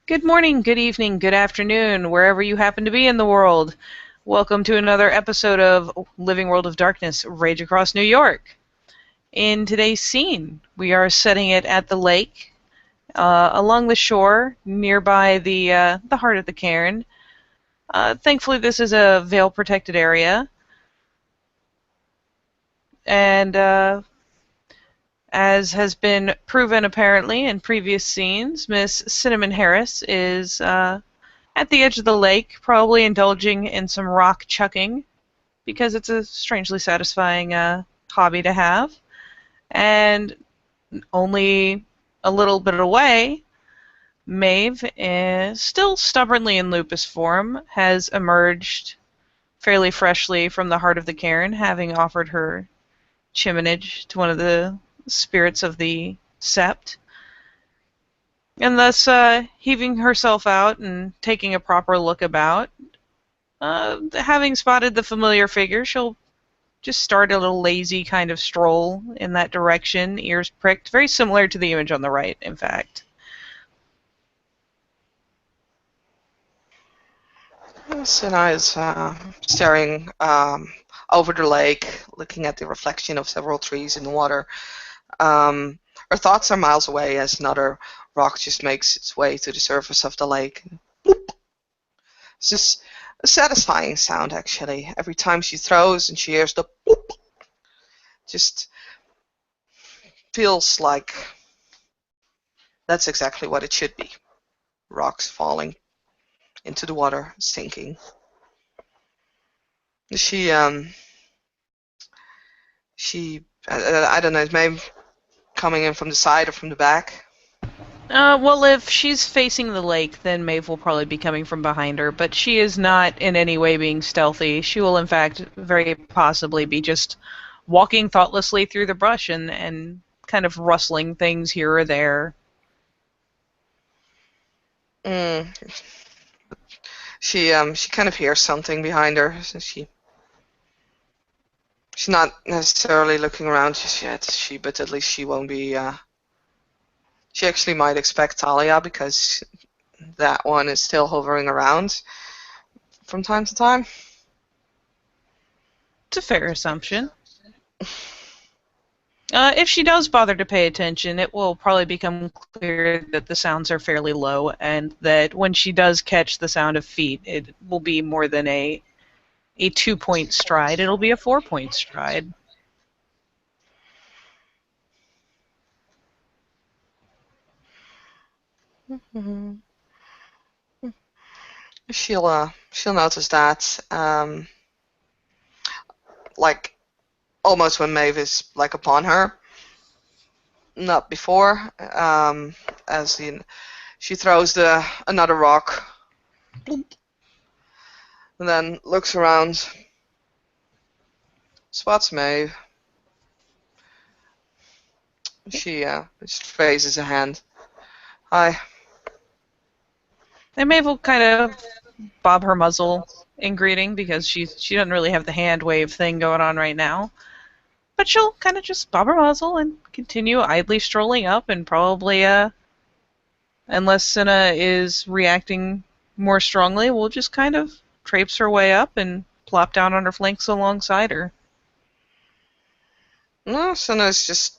Good morning, good evening, good afternoon, wherever you happen to be in the world. Welcome to another episode of Living World of Darkness, Rage Across New York. In today's scene, we are setting it at the lake, along the shore, nearby the heart of the cairn. Thankfully, this is a veil-protected area, and as has been proven apparently in previous scenes, Miss Cinnamon Harris is at the edge of the lake, probably indulging in some rock chucking, because it's a strangely satisfying hobby to have. And only a little bit away, Maeve, is still stubbornly in lupus form, has emerged fairly freshly from the heart of the cairn, having offered her chiminage to one of the spirits of the sept, and thus heaving herself out and taking a proper look about. Having spotted the familiar figure, she'll just start a little lazy kind of stroll in that direction, ears pricked, very similar to the image on the right, in fact. Cinna is staring over the lake, looking at the reflection of several trees in the water. Her thoughts are miles away as another rock just makes its way to the surface of the lake. Bloop. It's just a satisfying sound, actually. Every time she throws and she hears the bloop, just feels like that's exactly what it should be. Rocks falling into the water, sinking. She I don't know, maybe coming in from the side or from the back. Well, if she's facing the lake, then Maeve will probably be coming from behind her, but she is not in any way being stealthy. She will, in fact, very possibly be just walking thoughtlessly through the brush and kind of rustling things here or there. Mm. She kind of hears something behind her. So she's not necessarily looking around just yet. But at least she won't be. She actually might expect Thalia because that one is still hovering around from time to time. It's a fair assumption. If she does bother to pay attention, it will probably become clear that the sounds are fairly low, and that when she does catch the sound of feet, it will be more than a 2-point stride. It'll be a 4-point stride. Mm-hmm. She'll notice that like almost when Maeve is like upon her, not before. As in, she throws another rock, and then looks around, spots Maeve. She just raises a hand. Hi. And Maeve will kind of bob her muzzle in greeting, because she doesn't really have the hand wave thing going on right now. But she'll kind of just bob her muzzle and continue idly strolling up, and probably, unless Cinna is reacting more strongly, will just kind of traipse her way up and plop down on her flanks alongside her. No, Cinna's just.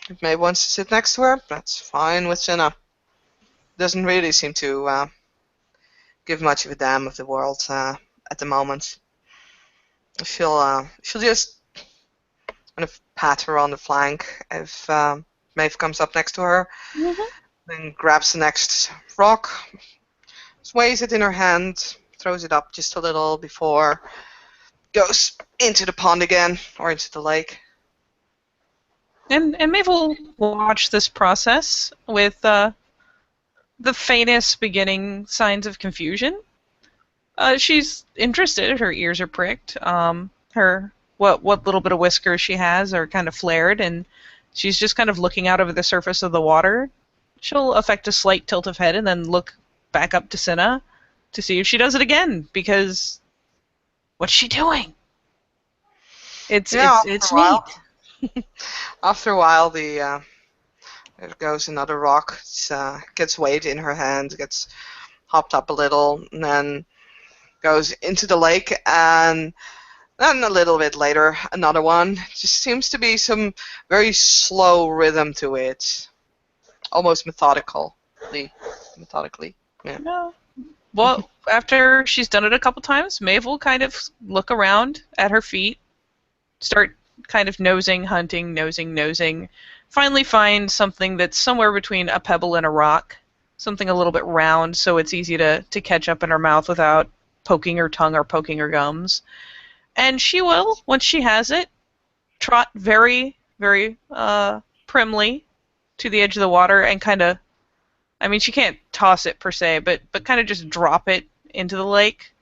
If Maeve wants to sit next to her, that's fine with Cinna. Doesn't really seem to give much of a damn of the world at the moment. She'll just kind of pat her on the flank if Maeve comes up next to her, then grabs the next rock, sways it in her hand, throws it up just a little before goes into the pond again, or into the lake. And Maeve will watch this process with the faintest beginning signs of confusion. She's interested. Her ears are pricked. Her what little bit of whiskers she has are kind of flared, and she's just kind of looking out over the surface of the water. She'll affect a slight tilt of head and then look back up to Cinna to see if she does it again, because what's she doing? It's neat. After a while, the There goes another rock. Gets weighed in her hand, gets hopped up a little, and then goes into the lake, and then a little bit later, another one. Just seems to be some very slow rhythm to it. Almost methodically. Yeah. No. Well, after she's done it a couple times, Maeve will kind of look around at her feet, start kind of nosing, hunting, nosing. Finally find something that's somewhere between a pebble and a rock. Something a little bit round so it's easy to catch up in her mouth without poking her tongue or poking her gums. And she will, once she has it, trot very, very primly to the edge of the water and kind of, I mean, she can't toss it per se, but kind of just drop it into the lake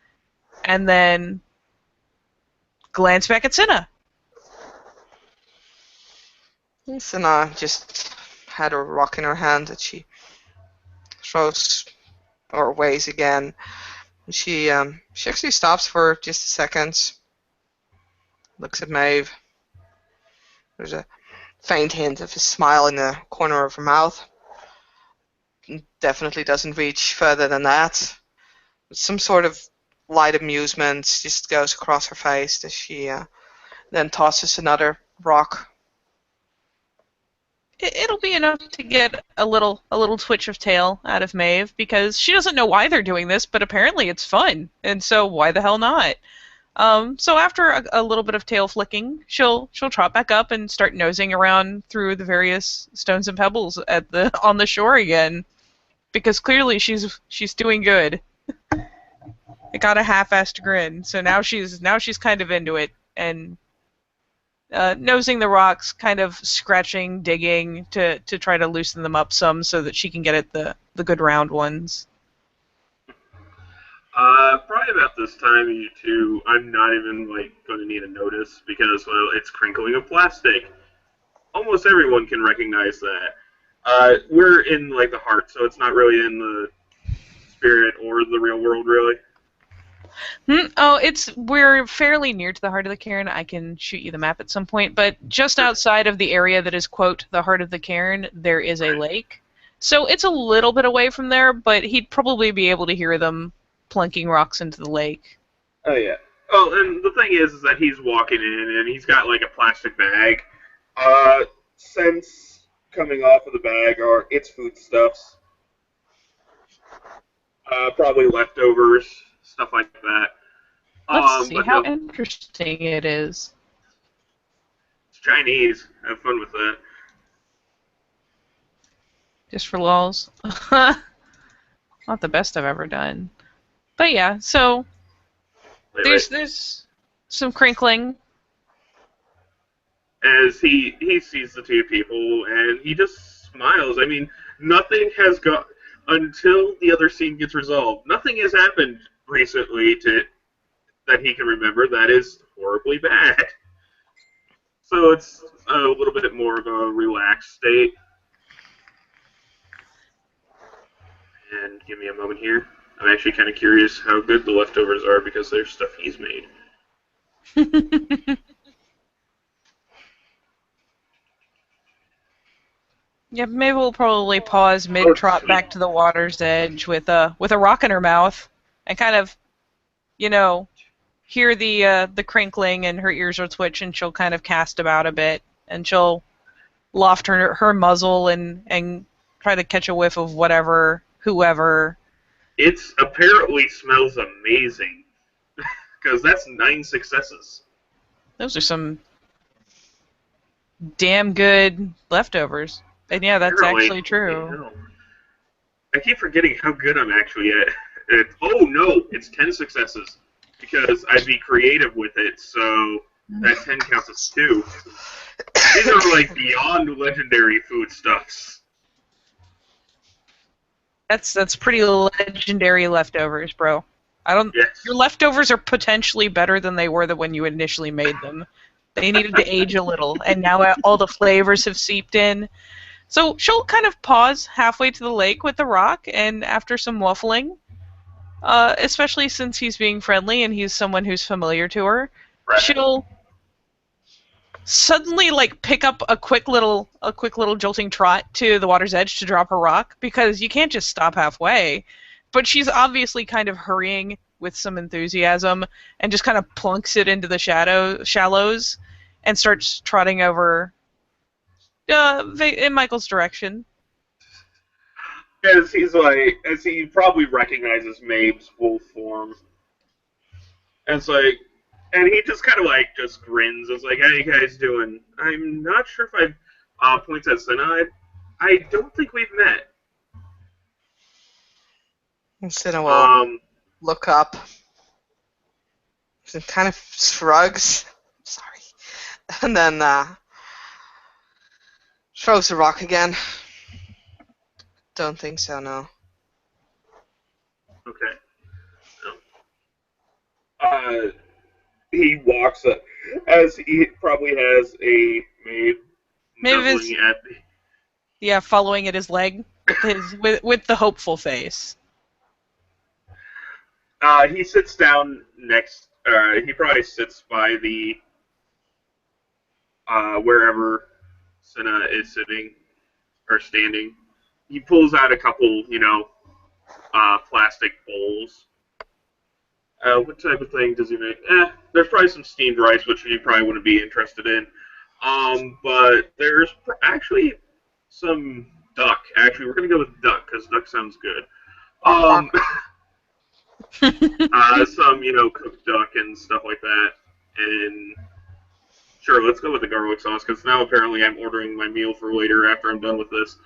and then glance back at Cinna. Cinna just had a rock in her hand that she throws or weighs again. She actually stops for just a second, looks at Maeve. There's a faint hint of a smile in the corner of her mouth. Definitely doesn't reach further than that. Some sort of light amusement just goes across her face as she then tosses another rock. It'll be enough to get a little twitch of tail out of Maeve because she doesn't know why they're doing this, but apparently it's fun, and so why the hell not? So after a little bit of tail flicking, she'll trot back up and start nosing around through the various stones and pebbles on the shore again, because clearly she's doing good. It got a half-assed grin, so now she's kind of into it and nosing the rocks, kind of scratching, digging to try to loosen them up some so that she can get at the good round ones. Probably about this time, you two, I'm not even, going to need a notice because, well, it's crinkling of plastic. Almost everyone can recognize that. We're in, the heart, so it's not really in the spirit or the real world, really. We're fairly near to the heart of the cairn. I can shoot you the map at some point, but just outside of the area that is, quote, the heart of the cairn, there is a lake. So it's a little bit away from there, but he'd probably be able to hear them plunking rocks into the lake. Oh, yeah. Oh, and the thing is that he's walking in, and he's got, a plastic bag. Scents coming off of the bag are its foodstuffs. Probably leftovers, stuff like that. Let's see how interesting it is. It's Chinese. Have fun with that. Just for lulz. Not the best I've ever done. But yeah, so there's some crinkling. As he sees the two people, and he just smiles. I mean, nothing has got, until the other scene gets resolved, nothing has happened recently that he can remember that is horribly bad. So it's a little bit more of a relaxed state. And give me a moment here. I'm actually kind of curious how good the leftovers are because there's stuff he's made. Yeah, maybe we'll probably pause mid-trot back to the water's edge with a rock in her mouth and kind of, hear the crinkling and her ears will twitch and she'll kind of cast about a bit and she'll loft her muzzle and try to catch a whiff of whoever. It apparently smells amazing because that's 9 successes. Those are some damn good leftovers. And yeah, that's actually true. I keep forgetting how good I'm actually at. Oh no, it's 10 successes because I'd be creative with it, so that 10 counts as 2. These are beyond legendary foodstuffs. That's pretty legendary leftovers, bro. Yes. Your leftovers are potentially better than they were when you initially made them. They needed to age a little, and now all the flavors have seeped in. So she'll kind of pause halfway to the lake with the rock, and after some waffling, especially since he's being friendly and he's someone who's familiar to her, Right. she'll suddenly like pick up a quick little jolting trot to the water's edge to drop her rock, because you can't just stop halfway. But she's obviously kind of hurrying with some enthusiasm and just kind of plunks it into the shallows and starts trotting over in Michael's direction. As he probably recognizes Maeve's wolf form. And it's like, and he just kind of like just grins. It's like, how you guys doing? I'm not sure if I've points at Cinna. I don't think we've met. And Cinna will look up. She kind of shrugs. Sorry. And then throws the rock again. Don't think so, no. Okay. No. He walks up, as he probably has a Maeve is at the... following at his leg with the hopeful face. He sits down next. He probably sits by the wherever Cinna is sitting or standing. He pulls out a couple, plastic bowls. What type of thing does he make? There's probably some steamed rice, which you probably wouldn't be interested in. But there's actually some duck. Actually, we're gonna go with duck because duck sounds good. Some, cooked duck and stuff like that. And sure, let's go with the garlic sauce because now apparently I'm ordering my meal for later after I'm done with this.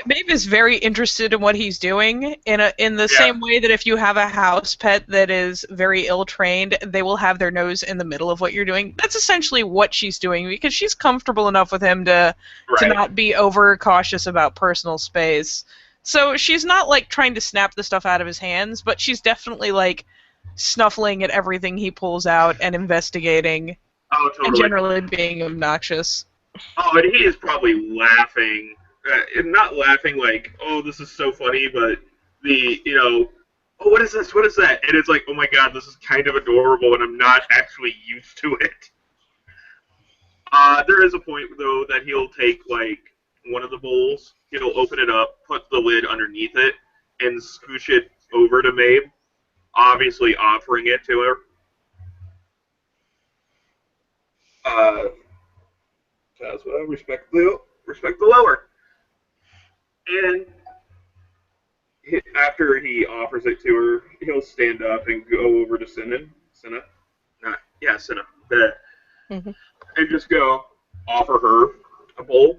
Maeve is very interested in what he's doing in the same way that if you have a house pet that is very ill-trained, they will have their nose in the middle of what you're doing. That's essentially what she's doing because she's comfortable enough with him to not be over-cautious about personal space. So she's not, like, trying to snap the stuff out of his hands, but she's definitely, like, snuffling at everything he pulls out and investigating. Oh, totally. And generally being obnoxious. Oh, and he is probably laughing. Not laughing like, oh, this is so funny, but oh, what is this? What is that? And it's like, oh my god, this is kind of adorable, and I'm not actually used to it. There is a point, though, that he'll take, like, one of the bowls, he'll open it up, put the lid underneath it, and scooch it over to Maeve, obviously offering it to her. As well, respect the lower. And after he offers it to her, he'll stand up and go over to Cinna. Mm-hmm. And just go offer her a bowl.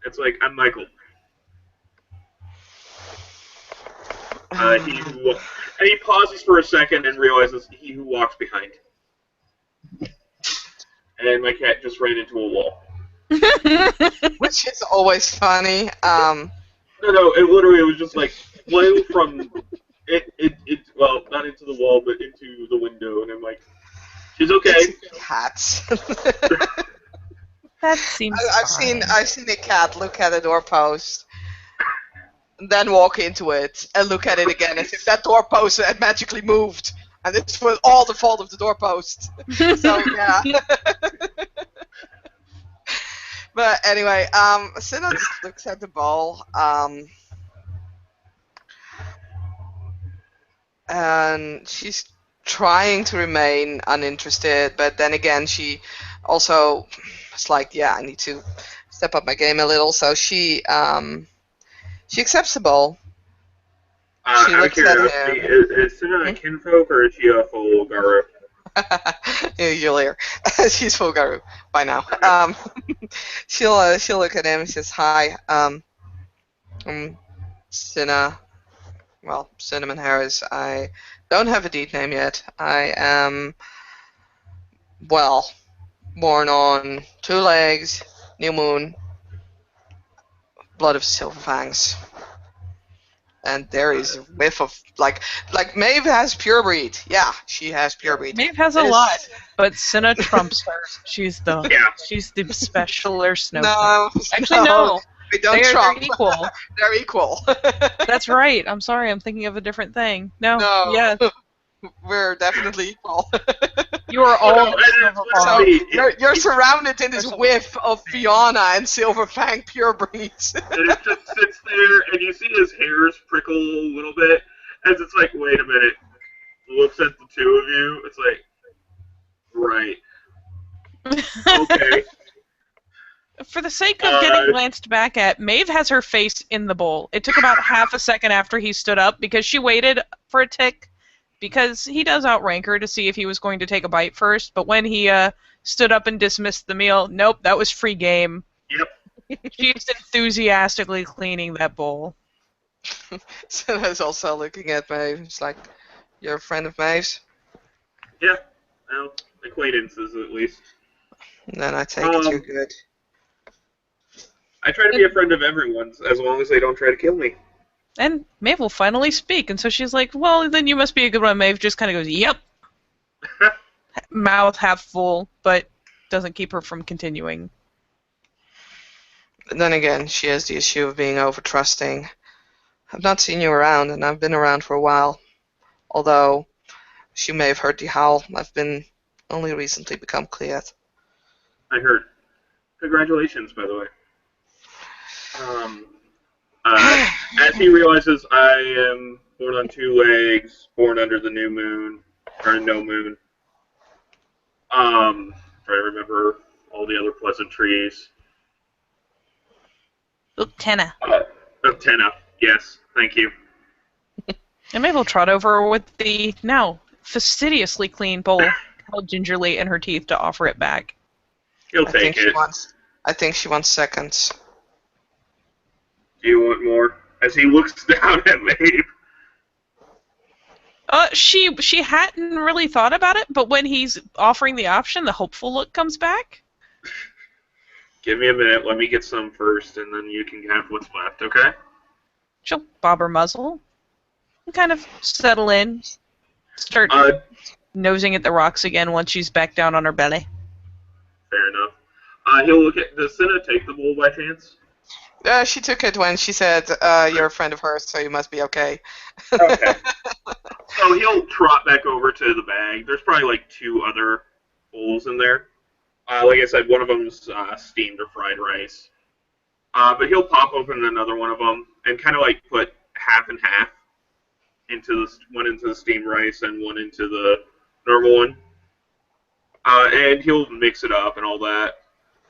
It's like, I'm Michael. And he pauses for a second and realizes he who walks behind. And my cat just ran into a wall. Which is always funny. No, it literally was just like flew from well, not into the wall, but into the window, and I'm like, she's okay. It's cats. That seems. I've seen a cat look at a doorpost, and then walk into it and look at it again as if that doorpost had magically moved, and it was all the fault of the doorpost. So yeah. But anyway, Cinna looks at the bowl, and she's trying to remain uninterested, but then again, she also is like, yeah, I need to step up my game a little, so she accepts the bowl. She out of looks at curiosity, him. is Cinna a kinfolk or is she a full Garu? You'll hear. She's full Garu by now. She'll look at him and says, "Hi, Cinna. Well, Cinnamon Harris. I don't have a deed name yet. I am, well, born on 2 legs, new moon, blood of silver fangs." And there is a whiff of, like Maeve has pure breed. Yeah, she has pure breed. Maeve has a lot, but Cinna trumps her. She's the specialer snowflake. No, actually, no. They don't trump. They're equal. They're equal. That's right. I'm sorry. I'm thinking of a different thing. No. Yeah. We're definitely equal. You are Oh, all no, the and silver it's So literally- you're surrounded in this There's a- whiff of Fiona and Silverfang purebreds. And it just sits there, and you see his hairs prickle a little bit, as it's like, wait a minute. Looks at the two of you, it's like, right, okay. For the sake of getting glanced back at, Maeve has her face in the bowl. It took about half a second after he stood up because she waited for a tick, because he does outrank her to see if he was going to take a bite first, but when he stood up and dismissed the meal, nope, that was free game. Yep. She's enthusiastically cleaning that bowl. Cinna's also looking at Maeve. It's like, you're a friend of Maeve's? Yeah. Well, acquaintances at least. And then I take it you're good. I try to be a friend of everyone's, as long as they don't try to kill me. And Maeve will finally speak, and so she's like, well, then you must be a good one. Maeve just kind of goes, yep. Mouth half full, but doesn't keep her from continuing. But then again, she has the issue of being over-trusting. I've not seen you around, and I've been around for a while. Although, she may have heard the howl. I've been only recently become clear. I heard. Congratulations, by the way. As he realizes I am born on 2 legs, born under the new moon, or no moon. Try to remember all the other pleasantries. Tenna. Tenna, yes, thank you. And Maeve will trot over with the now fastidiously clean bowl, held gingerly in her teeth to offer it back. He'll take it. I think she wants seconds. Do you want more? As he looks down at Maeve. She hadn't really thought about it, but when he's offering the option, the hopeful look comes back. Give me a minute, let me get some first, and then you can have what's left, okay? She'll bob her muzzle and kind of settle in, start nosing at the rocks again once she's back down on her belly. Fair enough. He'll look at. Does Cinna take the bowl by chance? She took it when she said, you're a friend of hers, so you must be okay. Okay. So he'll trot back over to the bag. There's probably like 2 other bowls in there. Like I said, one of them's steamed or fried rice. But he'll pop open another one of them and kind of like put half and half into one into the steamed rice and one into the normal one. And he'll mix it up and all that.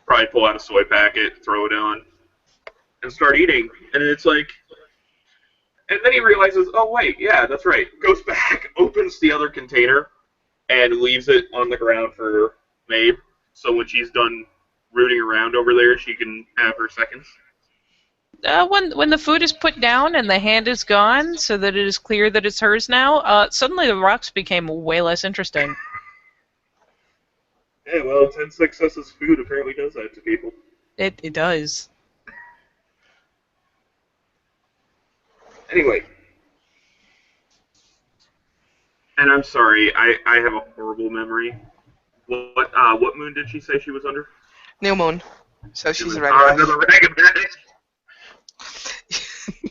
Probably pull out a soy packet, throw it on, and start eating. And it's like, and then he realizes, oh wait, yeah, that's right. Goes back, opens the other container, and leaves it on the ground for Maeve. So when she's done rooting around over there, she can have her seconds. When the food is put down and the hand is gone, so that it is clear that it's hers now, suddenly the rocks became way less interesting. Yeah, well, 10 successes food apparently does that to people. It does. Anyway. And I'm sorry, I have a horrible memory. What moon did she say she was under? New moon. So she's a another Ragamuffin.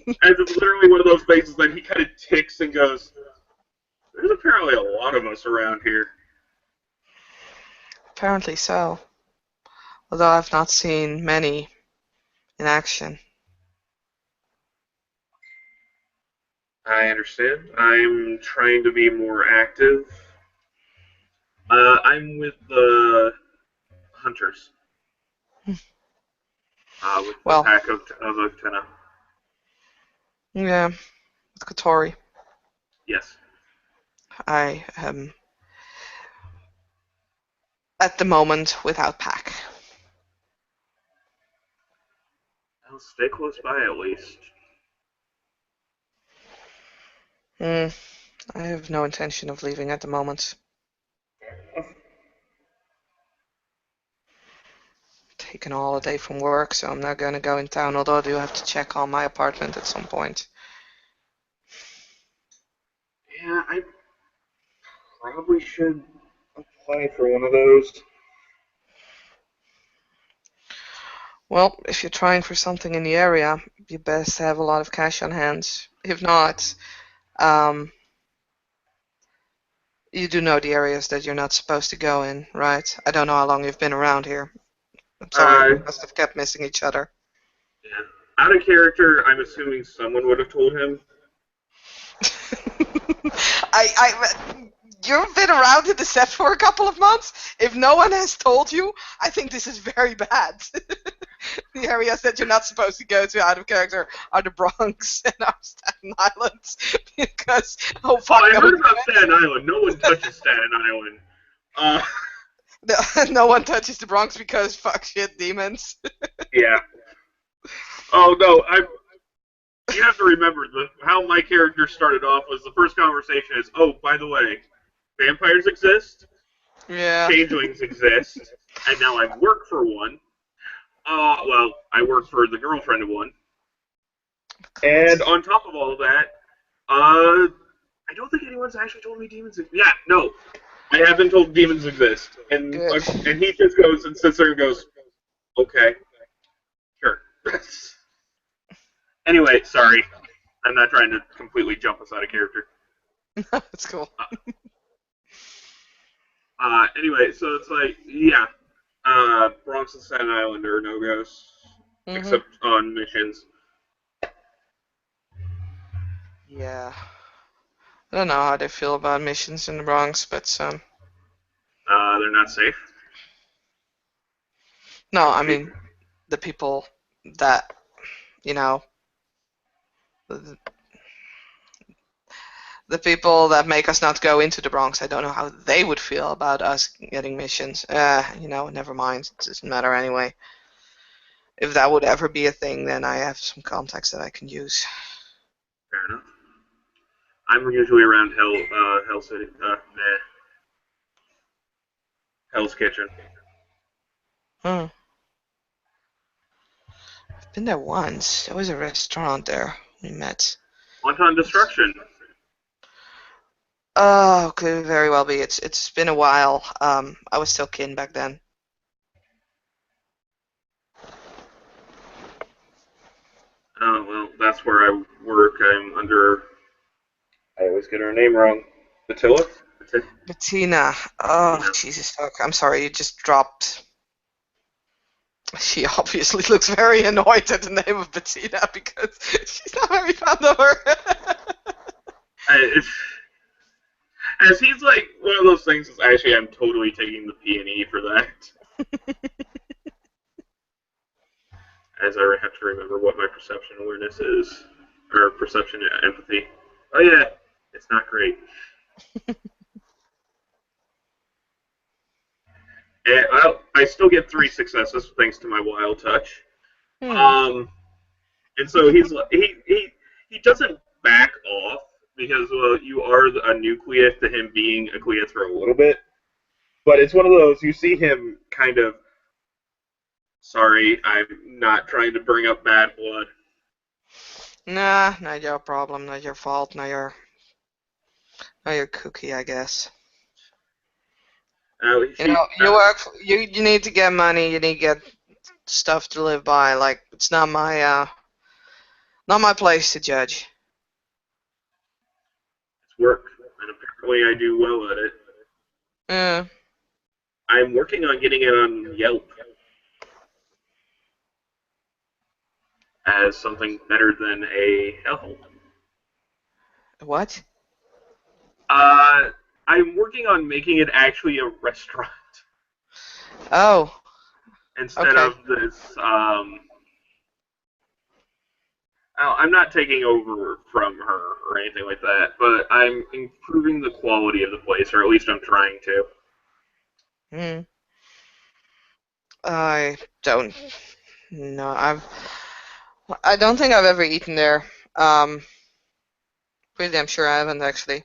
And it's literally one of those faces that he kind of ticks and goes, there's apparently a lot of us around here. Apparently so. Although I've not seen many in action. I understand. I'm trying to be more active. I'm with the hunters. With the pack of Tenna. Yeah, with Kotori. Yes. I am, at the moment, without pack. I'll stay close by at least. I have no intention of leaving at the moment. Taking a holiday from work, so I'm not going to go in town, although I do have to check on my apartment at some point. Yeah, I probably should apply for one of those. Well, if you're trying for something in the area, you best have a lot of cash on hand. If not, You do know the areas that you're not supposed to go in, right? I don't know how long you've been around here. I'm sorry, we Uh, must have kept missing each other. yeah. Out of character, I'm assuming someone would have told him. You've been around in the set for a couple of months. If no one has told you, I think this is very bad. The areas that you're not supposed to go to out of character are the Bronx and our Staten Island. Because, oh fuck, I no, heard about Staten Island. No one touches Staten Island. no one touches the Bronx because fuck shit demons. Yeah. Oh no, You have to remember how my character started off was the first conversation is, oh, by the way, vampires exist, Yeah. changelings exist, and now I work for one. Well, I work for the girlfriend of one. And on top of all of that, I don't think anyone's actually told me demons exist. Yeah, no, I have been told demons exist. And he just goes and sits there and goes, okay, sure. Anyway, sorry. I'm not trying to completely jump us out of character. That's cool. Anyway, so it's like, yeah. Bronx and Staten Island are no-goes. Mm-hmm. Except on missions. Yeah. I don't know how they feel about missions in the Bronx, but They're not safe. no, I mean the people that the people that make us not go into the Bronx. I don't know how they would feel about us getting missions. Never mind. It doesn't matter anyway. If that would ever be a thing, then I have some contacts that I can use. Fair enough. I'm usually around Hell City. Hell's Kitchen. I've been there once. There was a restaurant there we met. Wanton Destruction. Oh, could very well be. It's been a while. I was still kin back then. Oh, well, that's where I work. I'm under... I always get her name wrong. Attila? Bettina. Oh, Yeah. Jesus fuck. I'm sorry, you just dropped. She obviously looks very annoyed at the name of Bettina because she's not very fond of her. As he's like one of those things is actually I'm totally taking the P&E for that. As I have to remember what my perception awareness is. Or perception empathy. Oh yeah, it's not great. And, well, I still get 3 successes thanks to my wild touch. And so he doesn't back off because you are a nucleus to him being a nucleus for a little bit. But it's one of those you see him kind of. Sorry, I'm not trying to bring up bad blood. Nah, not your problem, not your fault, not your cookie, I guess. You work. You need to get money. You need to get stuff to live by. Like it's not my place to judge. It's work, and apparently I do well at it. Yeah. I'm working on getting it on Yelp as something better than a hellhole. What? I'm working on making it actually a restaurant. Oh. Instead of this, I'm not taking over from her or anything like that, but I'm improving the quality of the place, or at least I'm trying to. I don't know. I don't think I've ever eaten there. Pretty damn sure I haven't actually.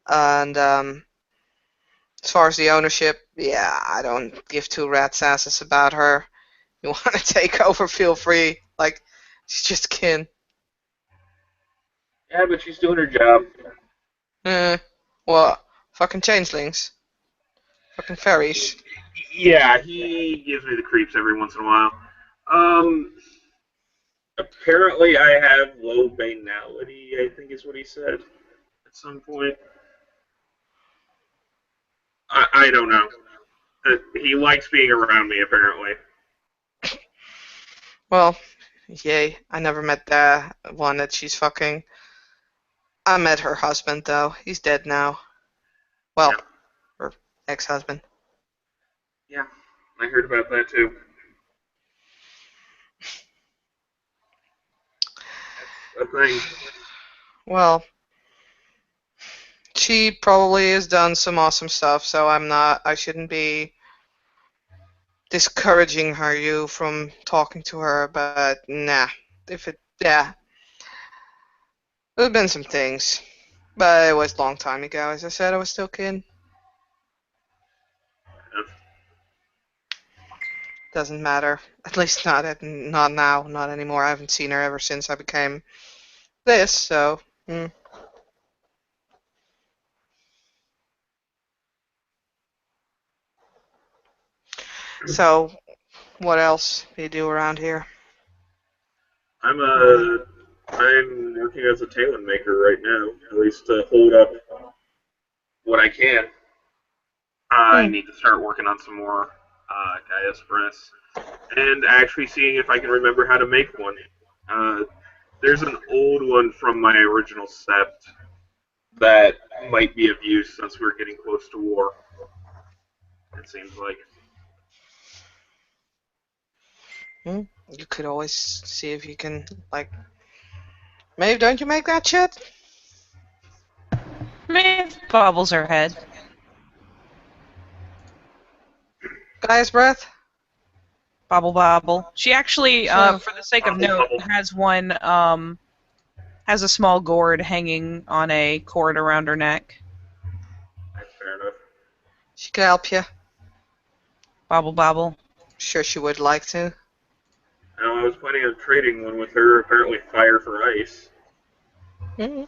And as far as the ownership, yeah, I don't give two rat's asses about her. You want to take over, feel free. Like, she's just kin. Yeah, but she's doing her job. Well, fucking changelings. Fucking fairies. Yeah, he gives me the creeps every once in a while. Apparently I have low banality, I think is what he said at some point. I don't know. He likes being around me, apparently. Well, yay. I never met the one that she's fucking. I met her husband, though. He's dead now. Well, Yeah. her ex-husband. Yeah, I heard about that too. That's a thing. Well, she probably has done some awesome stuff, so I shouldn't be discouraging you from talking to her, but nah. Yeah. There have been some things. But it was a long time ago. As I said, I was still a kid. Doesn't matter. At least not now, not anymore. I haven't seen her ever since I became this, so. So, what else do you do around here? I'm working as a talent maker right now, at least to hold up what I can. I need to start working on some more Gaius Breaths, and actually seeing if I can remember how to make one. There's an old one from my original set that might be of use since we're getting close to war. It seems like. You could always see if you can, like. Maeve, don't you make that shit? Maeve bobbles her head. Guy's breath? Bobble bobble. She actually, So- for the sake of Bobble, note, bobble. has one, has a small gourd hanging on a cord around her neck. That's fair enough. She could help you. Bobble bobble. Sure she would like to. I was planning on trading one with her, apparently fire for ice. Mm-hmm.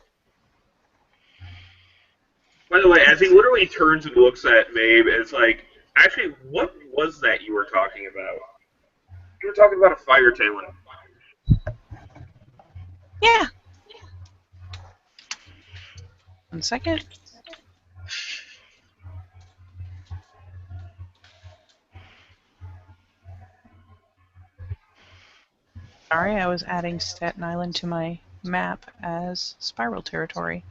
By the way, as he literally turns and looks at Maeve, it's like, actually, what was that you were talking about? You were talking about a fire talent. Yeah. 1 second. Sorry, I was adding Staten Island to my map as spiral territory.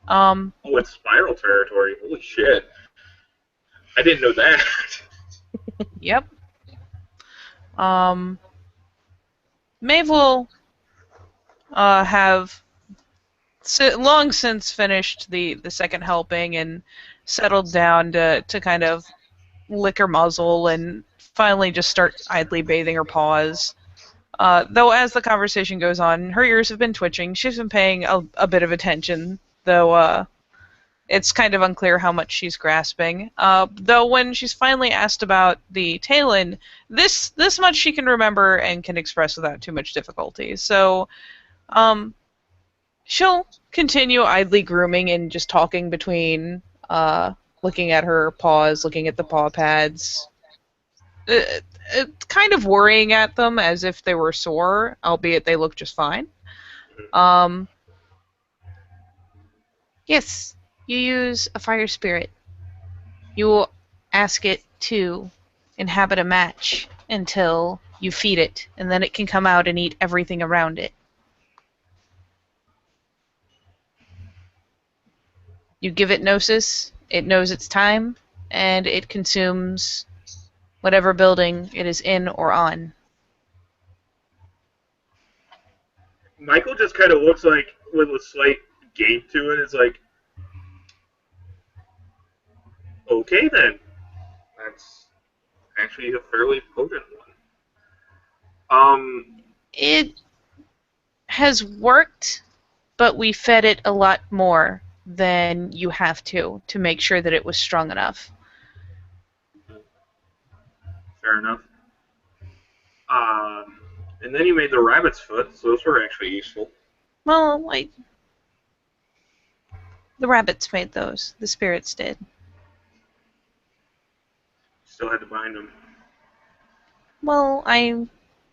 Oh, it's spiral territory. Holy shit. I didn't know that. Yep. Maeve will have long since finished the second helping and settled down to kind of lick her muzzle and finally just start idly bathing her paws. Though as the conversation goes on, her ears have been twitching. She's been paying a bit of attention, though it's kind of unclear how much she's grasping. Though when she's finally asked about the Talon, this much she can remember and can express without too much difficulty. So she'll continue idly grooming and just talking between looking at her paws, looking at the paw pads, kind of worrying at them as if they were sore, albeit they look just fine. Yes, you use a fire spirit. You will ask it to inhabit a match until you feed it, and then it can come out and eat everything around it. You give it gnosis, it knows its time, and it consumes whatever building it is in or on. Michael just kind of looks like, with a slight gape to it, it's like, okay then. That's actually a fairly potent one. It has worked, but we fed it a lot more than you have to make sure that it was strong enough. Fair enough. And then you made the rabbit's foot, so those were actually useful. Well, the rabbits made those. The spirits did. Still had to bind them. Well, I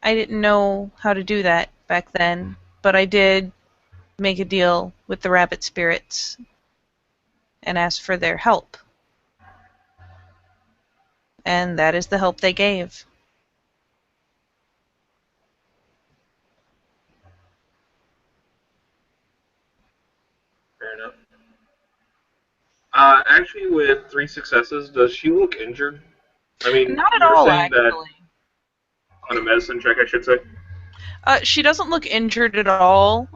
didn't know how to do that back then, but I did make a deal with the rabbit spirits and ask for their help. And that is the help they gave. Fair enough. Actually, with 3 successes, does she look injured? I mean, Not at you were all, saying that actually. on a medicine check, I should say. She doesn't look injured at all.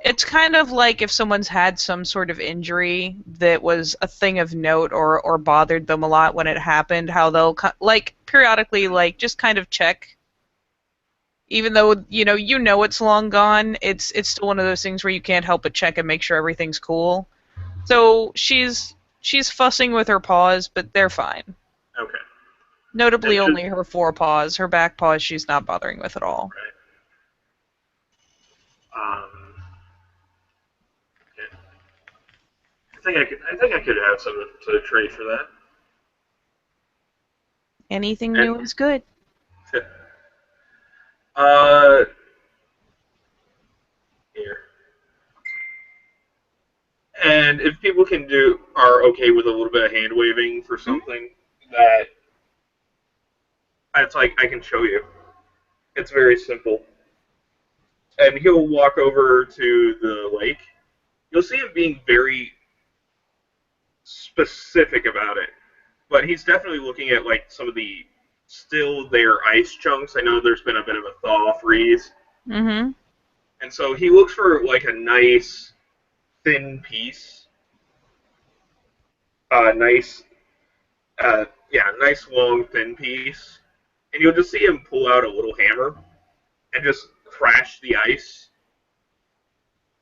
It's kind of like if someone's had some sort of injury that was a thing of note or bothered them a lot when it happened, how they'll like periodically like just kind of check, even though you know it's long gone. It's still one of those things where you can't help but check and make sure everything's cool. So she's fussing with her paws, but they're fine. Okay. Notably, And only her forepaws. Her back paws, she's not bothering with at all. Right. Okay. I think I could have something to trade for that. Anything new is good. Here. And if people are okay with a little bit of hand waving for something that it's like I can show you. It's very simple. And he'll walk over to the lake. You'll see him being very specific about it. But he's definitely looking at like some of the still there ice chunks. I know there's been a bit of a thaw freeze. Mm-hmm. And so he looks for like a nice thin piece. Nice long thin piece. And you'll just see him pull out a little hammer and just crash the ice,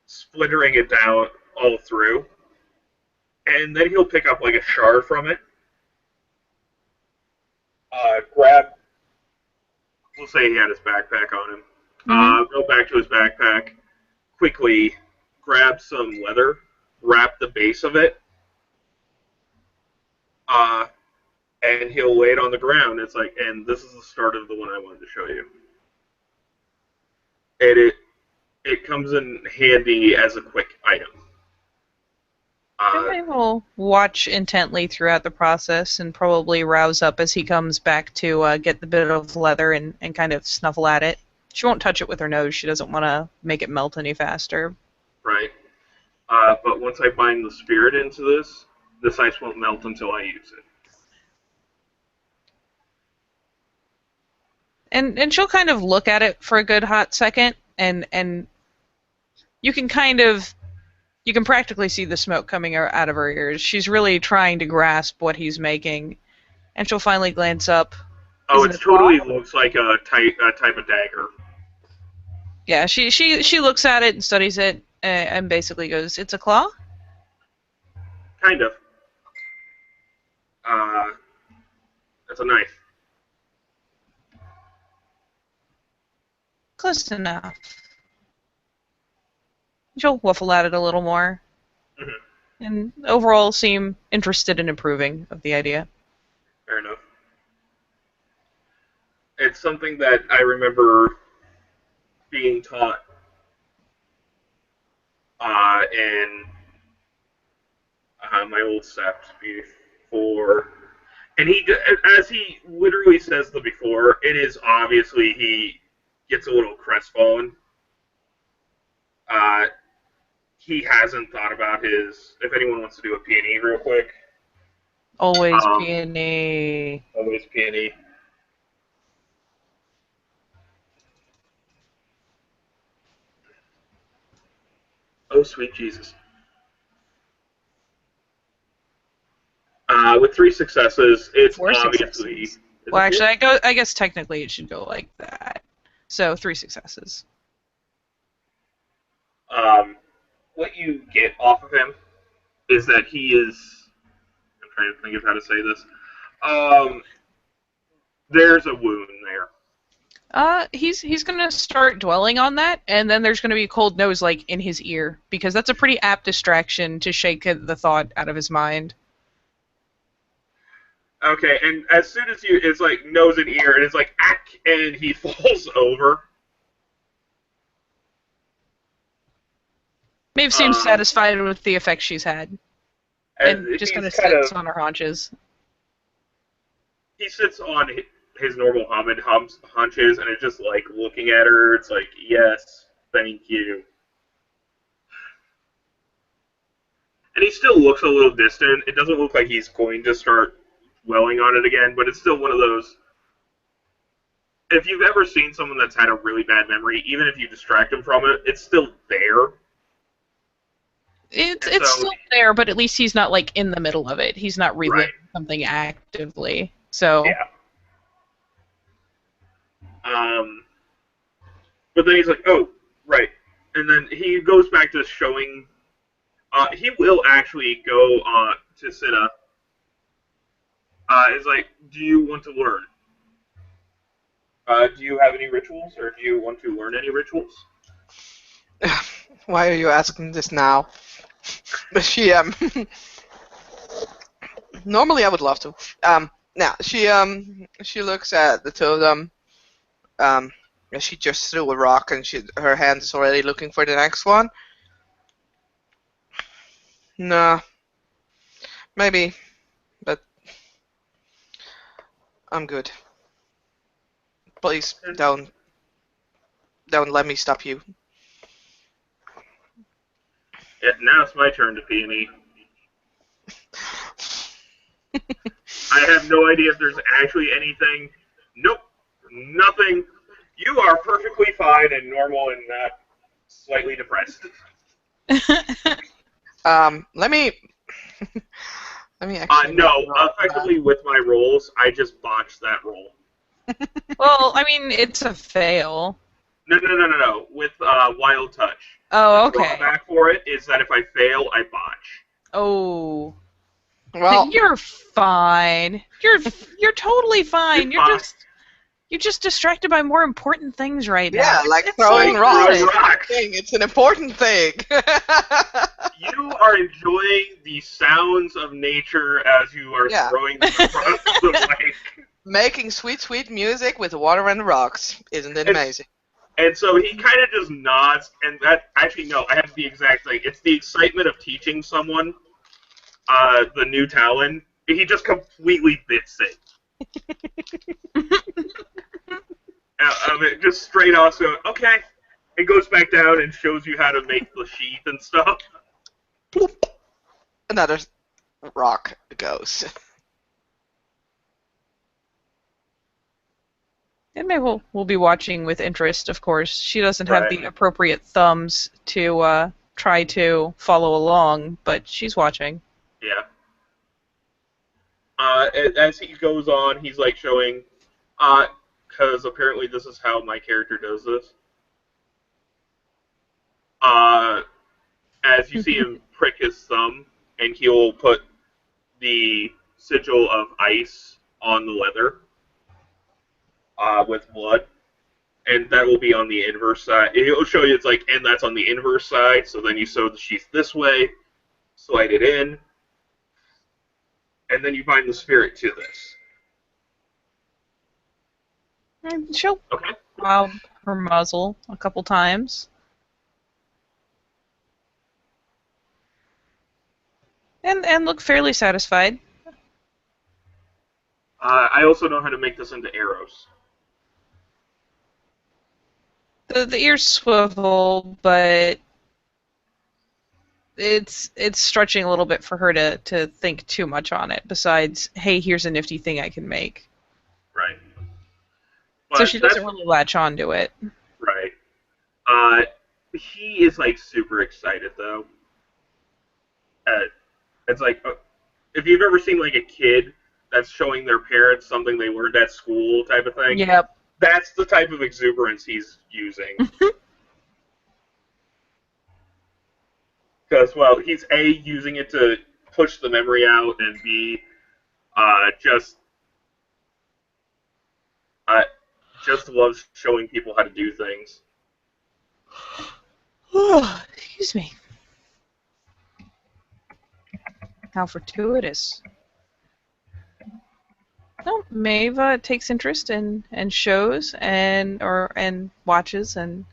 splintering it down all through. And then he'll pick up like a shard from it, we'll say he had his backpack on him, go back to his backpack, quickly grab some leather, wrap the base of it, and he'll lay it on the ground. It's like, and this is the start of the one I wanted to show you. And it comes in handy as a quick item. I will watch intently throughout the process and probably rouse up as he comes back to get the bit of leather and kind of snuffle at it. She won't touch it with her nose. She doesn't want to make it melt any faster. Right. But once I bind the spirit into this ice won't melt until I use it. And she'll kind of look at it for a good hot second, and you can practically see the smoke coming out of her ears. She's really trying to grasp what he's making, and she'll finally glance up. Oh, it totally looks like a type of dagger. Yeah, she looks at it and studies it, and basically goes, "It's a claw?" Kind of. It's a knife. Close enough. She'll waffle at it a little more, and overall seem interested in improving of the idea. Fair enough. It's something that I remember being taught in my old sept before, and as he literally says the before, it is obviously he gets a little crestfallen. He hasn't thought about his. If anyone wants to do a P&E real quick. Always P&E. Always P&E. Oh, sweet Jesus. With 3 successes, it's 4 obviously... successes. Well, actually, I guess technically it should go like that. So 3 successes. What you get off of him is that he is... I'm trying to think of how to say this. There's a wound there. He's gonna start dwelling on that, and then there's gonna be a cold nose like in his ear, because that's a pretty apt distraction to shake the thought out of his mind. Okay, and as soon as it's like nose and ear, and it's like ack, and he falls over. Maeve seems satisfied with the effect she's had, and just kind of sits on her haunches. he sits on his normal hunches, and it's just like looking at her. It's like, yes, thank you. And he still looks a little distant. It doesn't look like he's going to start dwelling on it again, but it's still one of those. If you've ever seen someone that's had a really bad memory, even if you distract them from it, it's still there. It's still there, but at least he's not like in the middle of it. He's not reliving something actively. So yeah. But then he's like, oh, right. And then he goes back to showing. He will actually go to Cinna. It's like, do you want to learn? Do you have any rituals, or do you want to learn any rituals? Why are you asking this now? She normally I would love to. Now she looks at the two of them. She just threw a rock and her hand is already looking for the next one. Nah, maybe, but I'm good. Please don't let me stop you. Yeah, now it's my turn to peony. I have no idea if there's actually anything. Nope, nothing. You are perfectly fine and normal and not slightly depressed. Let me actually. No, effectively with my rolls, I just botched that roll. well, I mean, it's a fail. No. With Wild Touch. Oh, The okay. drawback for it is that if I fail, I botch. Oh. Well, You're fine. You're totally fine. You're just distracted by more important things right now. yeah, like It's throwing all rocks. good. It's an important thing. You are enjoying the sounds of nature as you are throwing them across the lake. Making sweet, sweet music with water and rocks. Isn't it amazing? And so he kind of just nods, and that, actually, no, I have the exact thing. It's the excitement of teaching someone the new talent. He just completely bits it. Just straight off, so, okay. It goes back down and shows you how to make the sheath and stuff. Ploop. Another rock goes. And maybe we'll be watching with interest, of course. She doesn't have the appropriate thumbs to try to follow along, but she's watching. Yeah. As he goes on, he's like showing, because apparently this is how my character does this. As you see him prick his thumb, and he'll put the sigil of ice on the leather with blood, and that will be on the inverse side. It'll show you it's like, and that's on the inverse side, so then you sew the sheath this way, slide it in, and then you bind the spirit to this. And she'll Okay. bob her muzzle a couple times. And look fairly satisfied. I also know how to make this into arrows. The ears swivel, but it's stretching a little bit for her to think too much on it. Besides, hey, here's a nifty thing I can make. Right. So But she doesn't really latch onto it. Right. He is like super excited though. It's like if you've ever seen like a kid that's showing their parents something they learned at school type of thing. Yep. That's the type of exuberance he's using. Because, well, he's A, using it to push the memory out, and B, just loves showing people how to do things. Excuse me. How fortuitous. No, Maeve takes interest and shows and watches and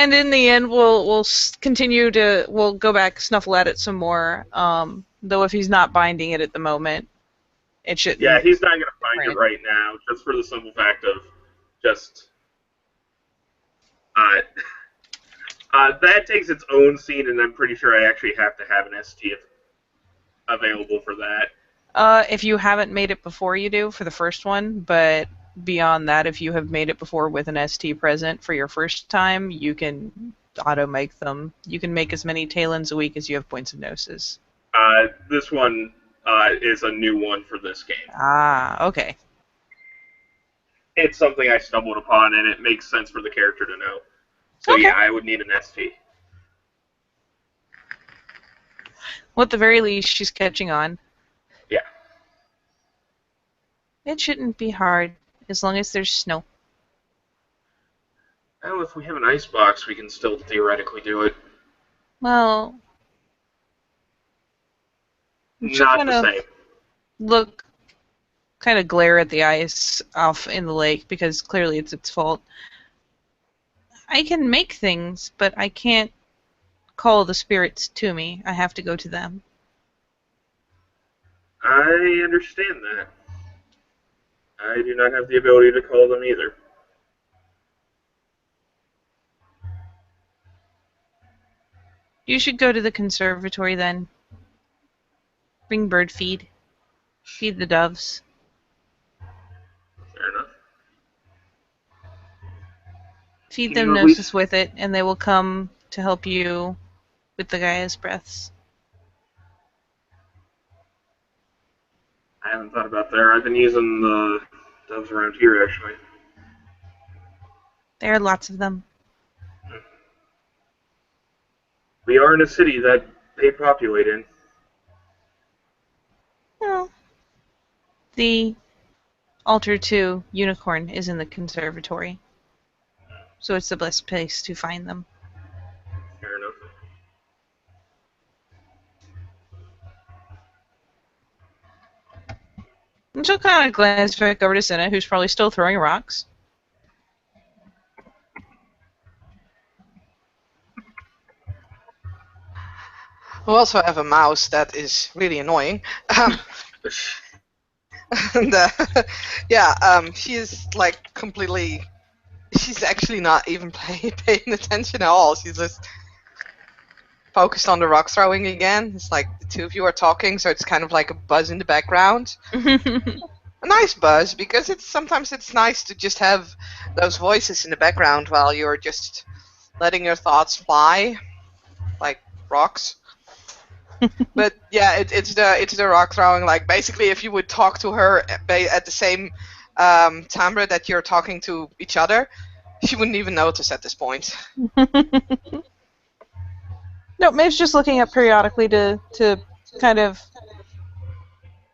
And in the end, we'll continue to go back, snuffle at it some more. Though if he's not binding it at the moment, it shouldn't. Yeah, he's not going to find it right now, just for the simple fact of just that takes its own scene, and I'm pretty sure I actually have to have an ST available for that. If you haven't made it before, you do for the first one, but beyond that, if you have made it before with an ST present for your first time, you can auto-make them. You can make as many Talons a week as you have points of Gnosis. This one is a new one for this game. Ah, okay. It's something I stumbled upon, and it makes sense for the character to know. So Okay. yeah, I would need an ST. Well, at the very least, she's catching on. Yeah. It shouldn't be hard, as long as there's snow. Oh, if we have an ice box, we can still theoretically do it. Well, Not the same. Look, kind of glare at the ice off in the lake, because clearly it's its fault. I can make things, but I can't call the spirits to me. I have to go to them. I understand that. I do not have the ability to call them either. You should go to the conservatory then. Bring bird feed. Feed the doves. Fair enough. Feed them You- Gnosis with it, and they will come to help you with the Gaia's breaths. I haven't thought about that. I've been using the doves around here, actually. There are lots of them. We are in a city that they populate in. Well, the altar to Unicorn is in the conservatory, so it's the best place to find them. Fair enough. And she'll kind of glance back over to Cinna, who's probably still throwing rocks. We also have a mouse that is really annoying. And, she is like completely. She's actually not even paying attention at all. She's just focused on the rock throwing again. It's like the two of you are talking, so it's kind of like a buzz in the background. A nice buzz, because sometimes it's nice to just have those voices in the background while you're just letting your thoughts fly, like rocks. But yeah, it's the rock throwing. Like basically, if you would talk to her at the same timbre that you're talking to each other, she wouldn't even notice at this point. No, Maeve's just looking up periodically to kind of,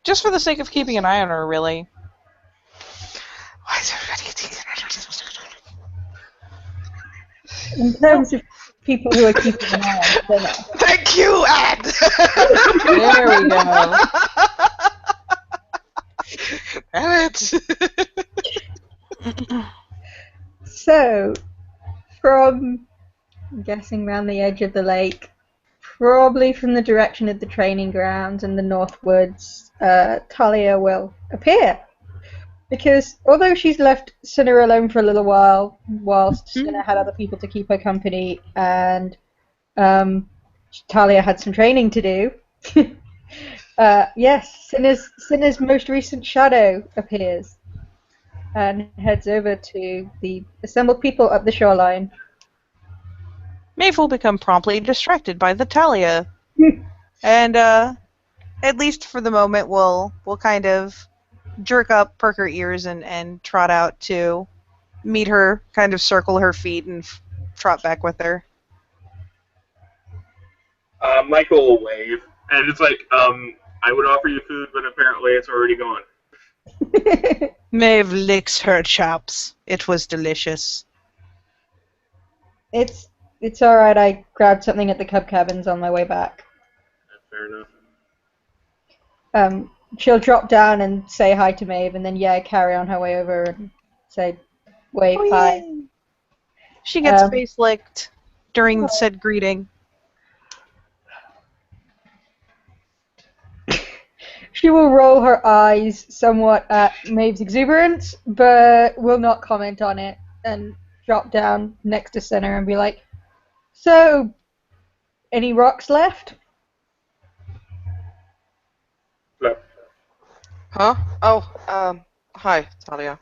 just for the sake of keeping an eye on her, really. Why is everybody getting... In terms of people who are keeping an eye on Cinna. Thank you, Ed! There we go. Damn it! So, from, I'm guessing around the edge of the lake, probably from the direction of the training grounds and the northwards, Thalia will appear. Because although she's left Cinna alone for a little while, whilst Cinna had other people to keep her company, and Thalia had some training to do, yes, Cinna's most recent shadow appears and heads over to the assembled people up the shoreline. Maeve will become promptly distracted by the Thalia. And, at least for the moment, we'll kind of jerk up, perk her ears, and trot out to meet her, kind of circle her feet, and trot back with her. Michael will wave, and it's like, I would offer you food, but apparently it's already gone. Maeve licks her chops. It was delicious. It's alright, I grabbed something at the Cub Cabins on my way back. Fair enough. She'll drop down and say hi to Maeve, and then carry on her way over and say, wave, hi. Yay. She gets face licked. during said greeting. She will roll her eyes somewhat at Maeve's exuberance, but will not comment on it, and drop down next to Cinna and be like, "So, any rocks left?" Hello. Huh? Oh, hi, Thalia.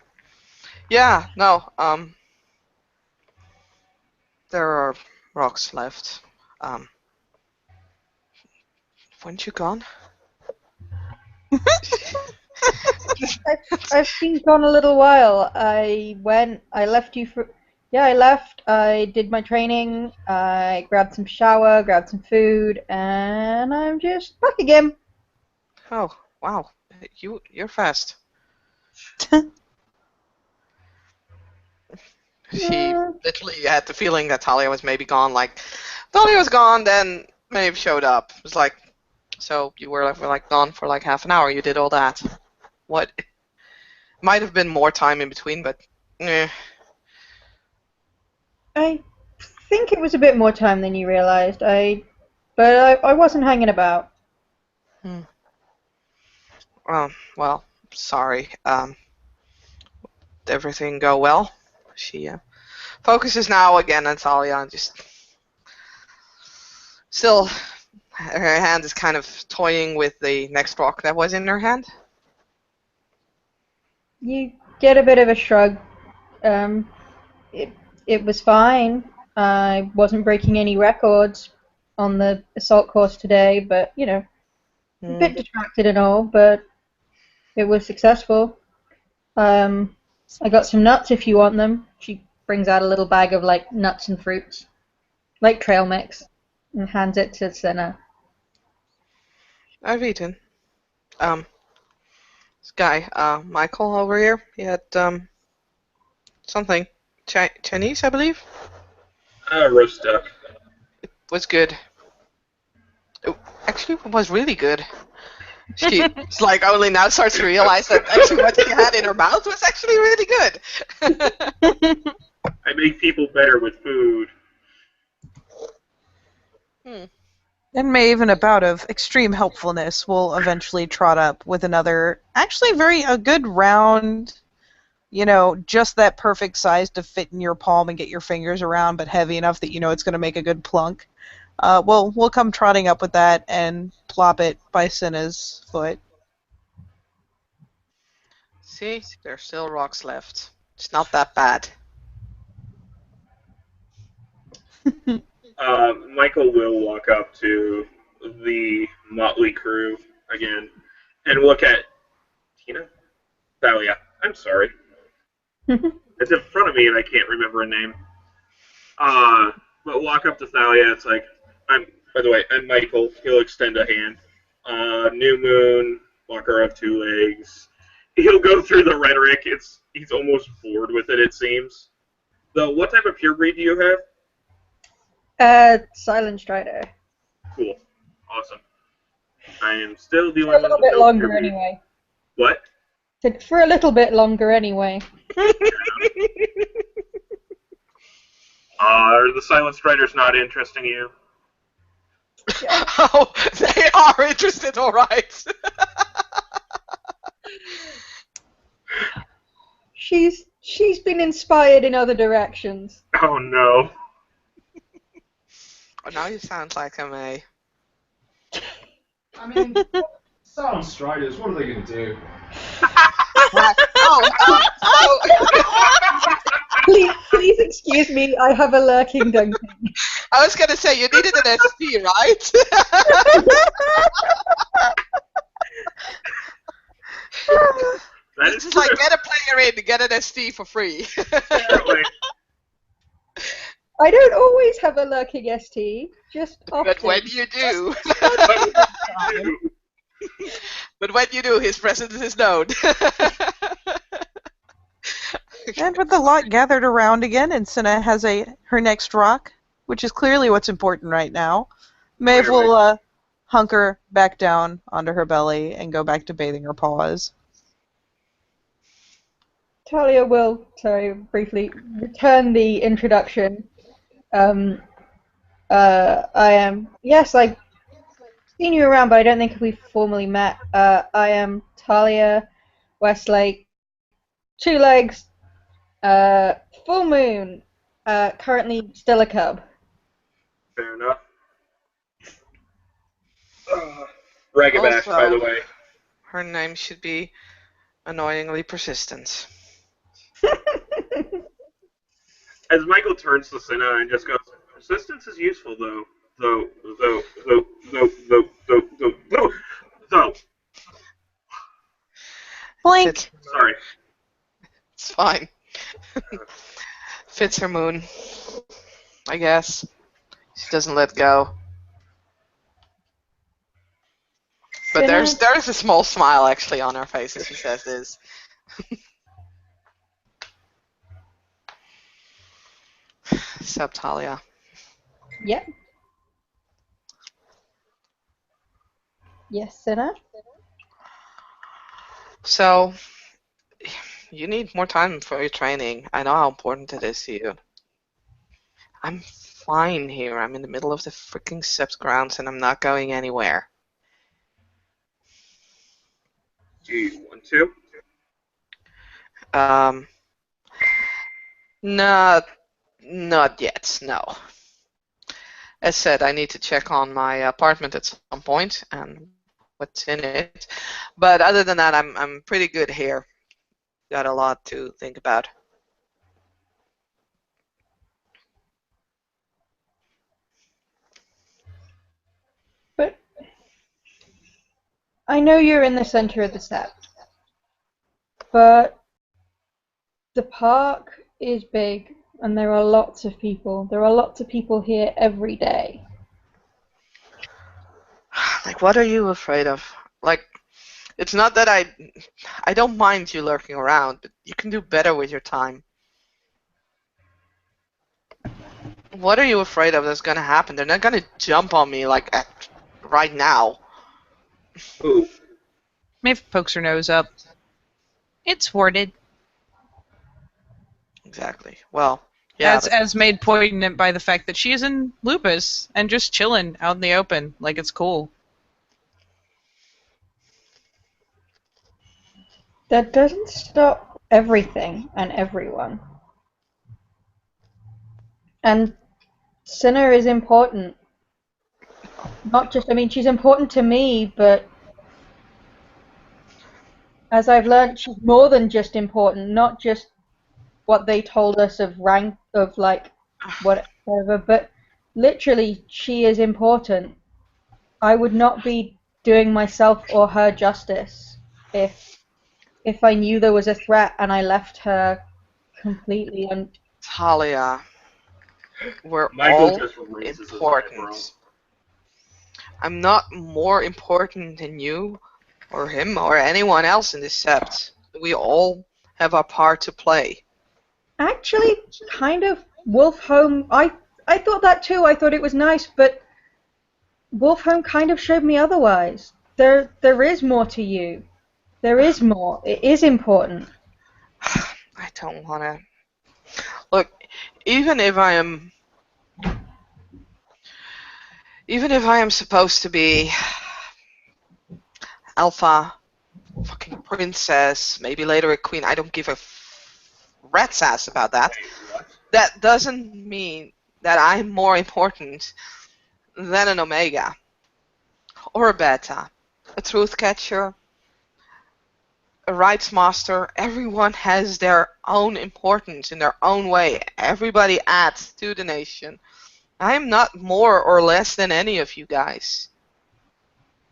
Yeah, no, there are rocks left. Weren't you gone? I've been gone a little while. I left you for. Yeah, I left. I did my training. I grabbed some shower, grabbed some food, and I'm just back again. Oh, wow. You're fast. She literally had the feeling that Talia was maybe gone. Like, Talia was gone, then Maeve showed up. It was like, so you were like gone for like half an hour. You did all that. What? Might have been more time in between, but eh. I think it was a bit more time than you realized. But I wasn't hanging about. Well, sorry. Did everything go well? She focuses now again on Talia and just still her hand is kind of toying with the next rock that was in her hand. You get a bit of a shrug. It was fine. I wasn't breaking any records on the assault course today, but a bit distracted and all, but it was successful. I got some nuts if you want them. She brings out a little bag of like nuts and fruits, like trail mix, and hands it to Cinna. I've eaten. This guy, Michael over here, he had something Chinese, I believe. Roast duck. It was good. Actually, it was really good. She's like only now starts to realize that actually what she had in her mouth was actually really good. I make people better with food. And Maeve, in a bout of extreme helpfulness, will eventually trot up with another, actually a good round, just that perfect size to fit in your palm and get your fingers around, but heavy enough that it's going to make a good plunk. We'll come trotting up with that and plop it by Cinna's foot. See, there's still rocks left. It's not that bad. Michael will walk up to the motley crew again and look at Tina, Thalia. I'm sorry. It's in front of me and I can't remember a name. But walk up to Thalia. It's like, by the way, I'm Michael. He'll extend a hand. New moon, walker of two legs. He'll go through the rhetoric. He's almost bored with it. It seems. Though, what type of pure breed do you have? Silent Strider. Cool. Awesome. I am still dealing For a little with bit longer anyway. What? For a little bit longer anyway. Are the Silent Striders not interesting you? Oh, they are interested, all right. She's been inspired in other directions. Oh no. Oh, now you sound like him, eh? I mean, Silent Striders, what are they going to do? Please excuse me, I have a lurking Duncan. I was going to say, you needed an SP, right? It's just like, get a player in, get an ST for free. Apparently. I don't always have a lurking ST, just often. But when you do... But when you do, his presence is known. And with the lot gathered around again, and Cinna has her next rock, which is clearly what's important right now, Maeve will hunker back down onto her belly and go back to bathing her paws. Thalia will, briefly return the introduction, I am. Yes, I've seen you around, but I don't think we've formally met. I am Thalia Westlake. 2 legs. Full moon. Currently still a cub. Fair enough. Ragabash, by the Also, way. her name should be annoyingly persistent. As Michael turns to Cinna and just goes, persistence is useful, though. Though. Blink. Sorry. It's fine. Fits her moon, I guess. She doesn't let go. But Cinna? there's a small smile actually on her face as she says this. Sup, Thalia. Yep. Yes, Cinna? So, you need more time for your training. I know how important it is to you. I'm fine here. I'm in the middle of the freaking Sept grounds and I'm not going anywhere. Do you want to? Not yet, no. As said, I need to check on my apartment at some point and what's in it. But other than that, I'm pretty good here. Got a lot to think about. But I know you're in the center of the Sept. But the park is big and there are lots of people. There are lots of people here every day. Like, what are you afraid of? Like, it's not that I don't mind you lurking around, but you can do better with your time. What are you afraid of that's gonna happen? They're not gonna jump on me like right now. Ooh. Maeve pokes her nose up. It's warded. Exactly. Well, yeah. As made poignant by the fact that she is in Lupus and just chilling out in the open, like it's cool. That doesn't stop everything and everyone. And Cinna is important. Not just, I mean, she's important to me, but as I've learned, she's more than just important, not just what they told us of rank, of like, whatever, but literally, she is important. I would not be doing myself or her justice if I knew there was a threat and I left her completely Talia, we're Michael all just raises his eyebrows. important. I'm not more important than you, or him, or anyone else in this sept. We all have our part to play. Actually, kind of, Wolfholm, I thought that too. I thought it was nice, but Wolfholm kind of showed me otherwise. There is more to you. There is more. It is important. I don't want to... Look, even if I am supposed to be alpha fucking princess, maybe later a queen, I don't give a rat's ass about that. That doesn't mean that I'm more important than an omega or a beta, a truth catcher, a rights master. Everyone has their own importance in their own way. Everybody adds to the nation. I'm not more or less than any of you guys.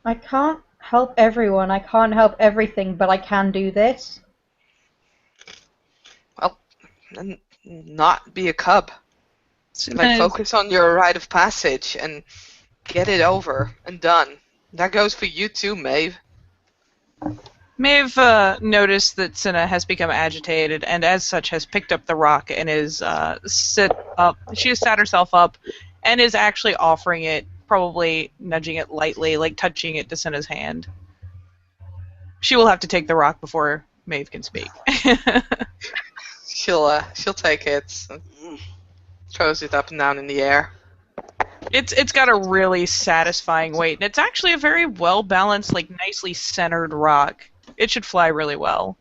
I can't help everyone. I can't help everything, but I can do this. Well, then not be a cub. Like, focus on your rite of passage and get it over and done. That goes for you too, Maeve. Maeve noticed that Cinna has become agitated, and as such has picked up the rock and is sit up. She has sat herself up, and is actually offering it, probably nudging it lightly, like touching it to Cinna's hand. She will have to take the rock before Maeve can speak. She'll take it, throws it up and down in the air. It's got a really satisfying weight, and it's actually a very well balanced, like nicely centered rock. It should fly really well.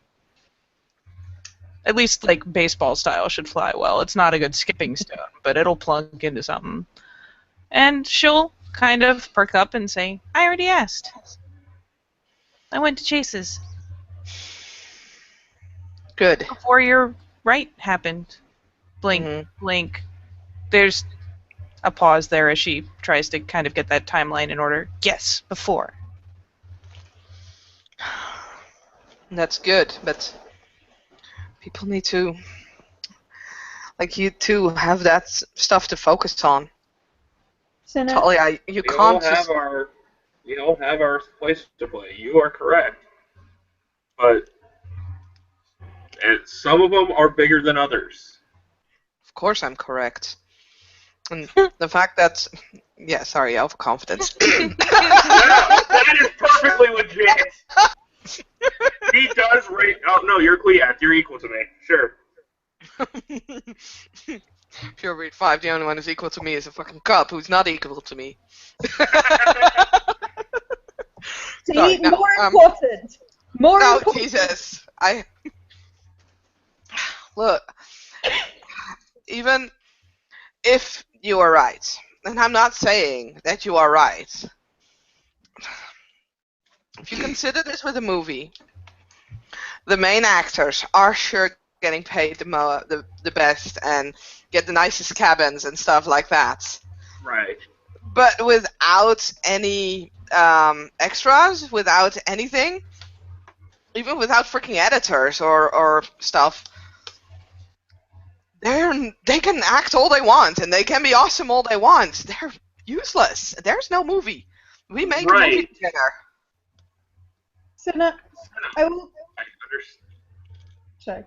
At least like baseball style should fly well. It's not a good skipping stone, but it'll plunk into something. And she'll kind of perk up and say, "I already asked. I went to Chase's Good. before your right happened." Blink, Mhm. blink. There's a pause there as she tries to kind of get that timeline in order. Yes, before. That's good, but people need to, like you two, have that stuff to focus on. Cinna, Talia, you We all can't just. have our place to play. You are correct, but some of them are bigger than others. Of course, I'm correct. And the fact that, yeah, sorry, overconfidence. That is perfectly legit. He does rate. Oh no, you're You're equal to me. Sure. Pure Breed 5, the only one who's equal to me is a fucking cop who's not equal to me. see, Sorry, no, more important. More No, important. Jesus. Look, even if you are right, and I'm not saying that you are right, if you consider this with a movie, the main actors are sure getting paid the best and get the nicest cabins and stuff like that. Right. But without any extras, without anything, even without freaking editors or stuff, they can act all they want and they can be awesome all they want. They're useless. There's no movie. We make a movie Right. together. Cinna, I will. I understand. Sorry.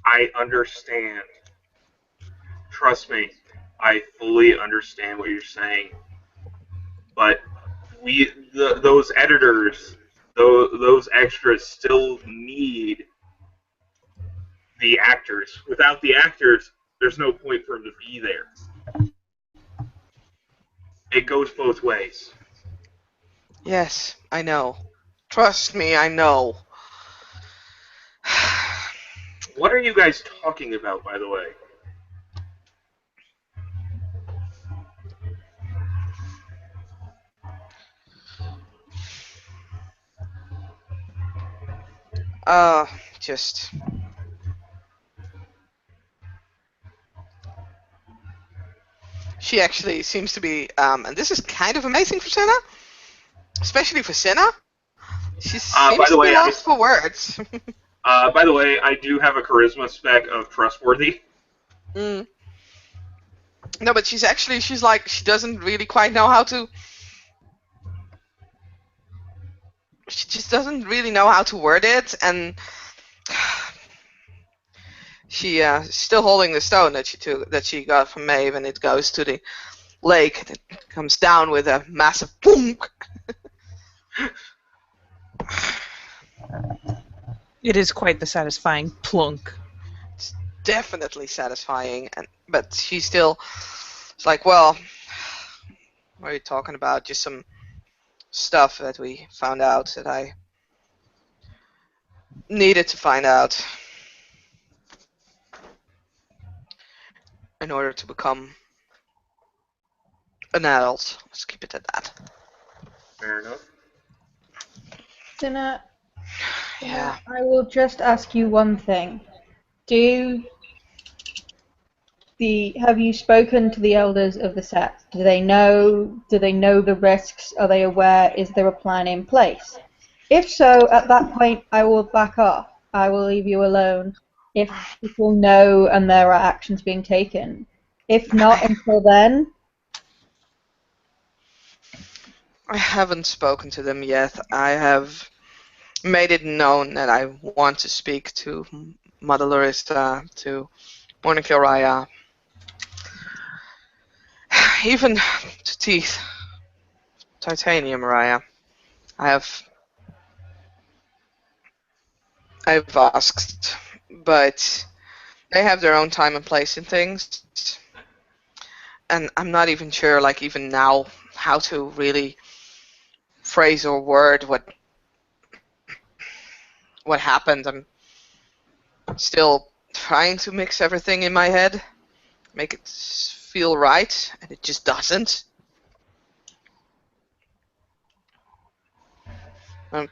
I understand. Trust me, I fully understand what you're saying. But those editors, those extras still need the actors. Without the actors, there's no point for them to be there. It goes both ways. Yes, I know. Trust me, I know. What are you guys talking about, by the way? Just. She actually seems to be, and this is kind of amazing for Cinna, especially for Cinna. She By seems the to way, be lost for words. By the way, I do have a charisma spec of trustworthy. Mm. No, but she's like, she doesn't really quite know how to. She just doesn't really know how to word it, and she's still holding the stone that she got from Maeve, and it goes to the lake, and it comes down with a massive boom. It is quite the satisfying plunk. It's definitely satisfying, but she's still. It's like, well, what are you talking about? Just some stuff that we found out that I needed to find out in order to become an adult. Let's keep it at that. Fair enough. Cinna, Yeah. I will just ask you one thing. Have you spoken to the elders of the set? Do they know the risks? Are they aware? Is there a plan in place? If so, at that point I will back off. I will leave you alone if people know and there are actions being taken. If not until then, I haven't spoken to them yet. I have made it known that I want to speak to Mother Larissa, to Monica Raya, even to Teeth, Titanium Raya. I've asked, but They have their own time and place in things, and I'm not even sure, like even now, how to really phrase or word what happened. I'm still trying to mix everything in my head, make it feel right, and it just doesn't. I'm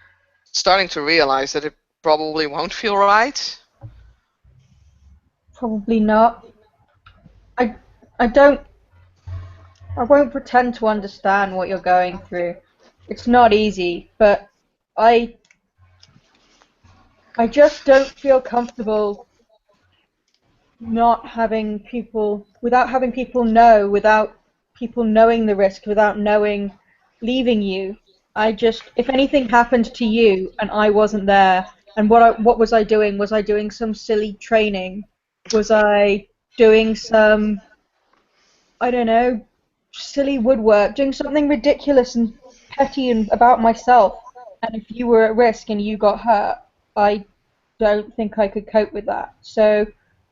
starting to realize that it probably won't feel right. Probably not. I I don't I won't pretend to understand what you're going through. It's not easy, but I I just don't feel comfortable not having people, without having people know, without people knowing the risk, without knowing leaving you. I just, if anything happened to you and I wasn't there, and what was I doing? Was I doing some silly training? Was I doing some, I don't know, silly woodwork, doing something ridiculous and petty and about myself? And if you were at risk and you got hurt, I don't think I could cope with that. So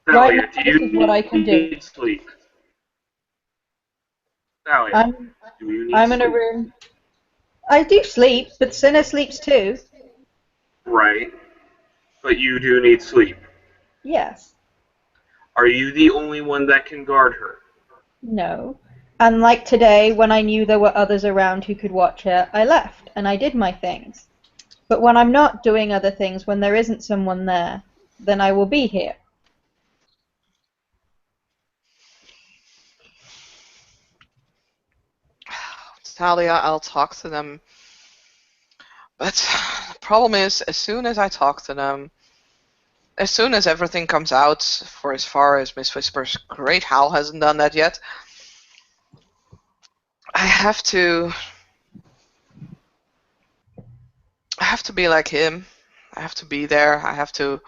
right now, Thalia, do this is what I you can do. need sleep? Thalia, I'm do you need I'm in a sleep? room. I do sleep, but Cinna sleeps too. Right, but you do need sleep. Yes. Are you the only one that can guard her? No. And like today, when I knew there were others around who could watch her, I left and I did my things. But when I'm not doing other things, when there isn't someone there, then I will be here. Talia, I'll talk to them. But the problem is, as soon as I talk to them, as soon as everything comes out, for as far as Miss Whisper's great Hal hasn't done that yet, I have to be like him. I have to be there. I have to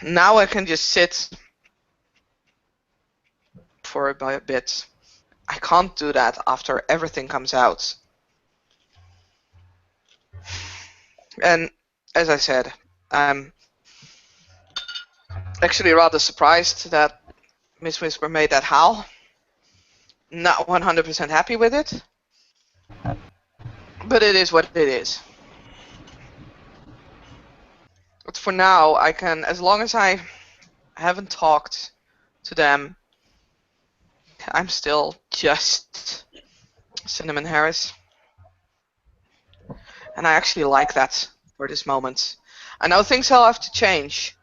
now I can just sit for a bit. I can't do that after everything comes out. And as I said, I'm actually rather surprised that Miss Whisper made that howl. Not 100% happy with it, but it is what it is. But for now, I can, as long as I haven't talked to them, I'm still just Cinnamon Harris. And I actually like that for this moment. I know things will have to change,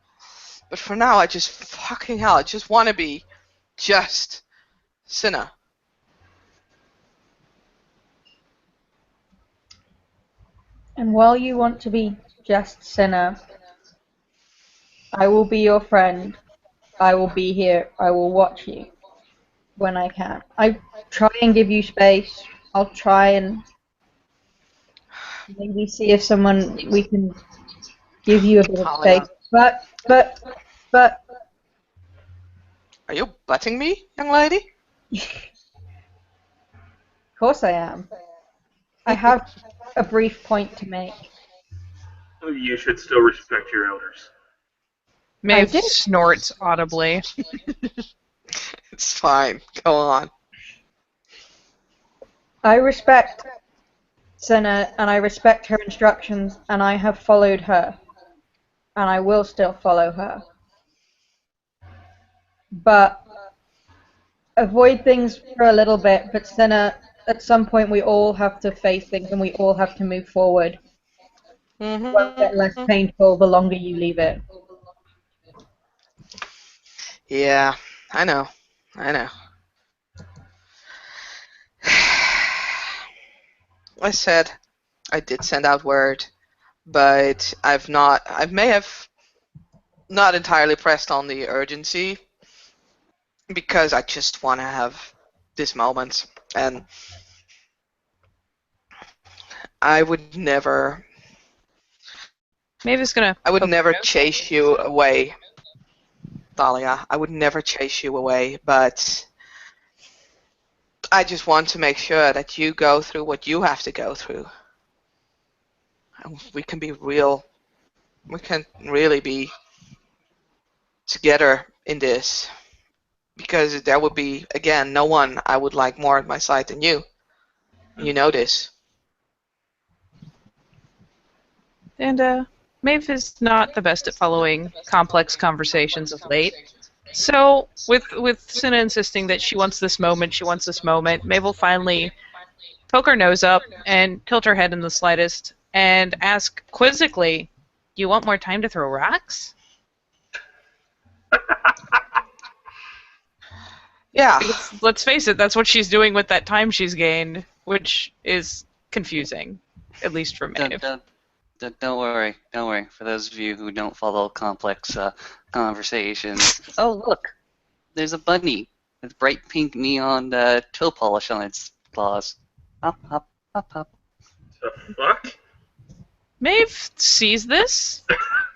but for now, I just fucking hell, I just want to be just Cinna. And while you want to be just Cinna, I will be your friend. I will be here. I will watch you when I can. I try and give you space. I'll try and maybe see if someone we can give you a bit of space. Talia, But are you butting me, young lady? of course I am. I have a brief point to make. You should still respect your elders. Maeve did. snorts audibly. It's fine. Go on. I respect Senna and I respect her instructions and I have followed her. And I will still follow her. But avoid things for a little bit, but Senna, at some point we all have to face things and we all have to move forward. It won't get less painful the longer you leave it. Yeah, I know. I know. I said I did send out word, but I may have not entirely pressed on the urgency because I just want to have this moment, and I would never Maeve is gonna. I would poke never her nose. chase you away, Thalia. I would never chase you away, but I just want to make sure that you go through what you have to go through. And we can be real we can't really be together in this, because there would be, again, no one I would like more at my side than you. You know this. And Maeve is not the best at following complex conversations of late. So, with Cinna insisting that she wants this moment, Maeve will finally poke her nose up and tilt her head in the slightest and ask quizzically, "You want more time to throw rocks?" Yeah. Because, let's face it, that's what she's doing with that time she's gained, which is confusing, at least for Maeve. Don't worry. For those of you who don't follow complex conversations, oh look, there's a bunny with bright pink neon toe polish on its claws. Hop, hop, hop, hop. The fuck? Maeve sees this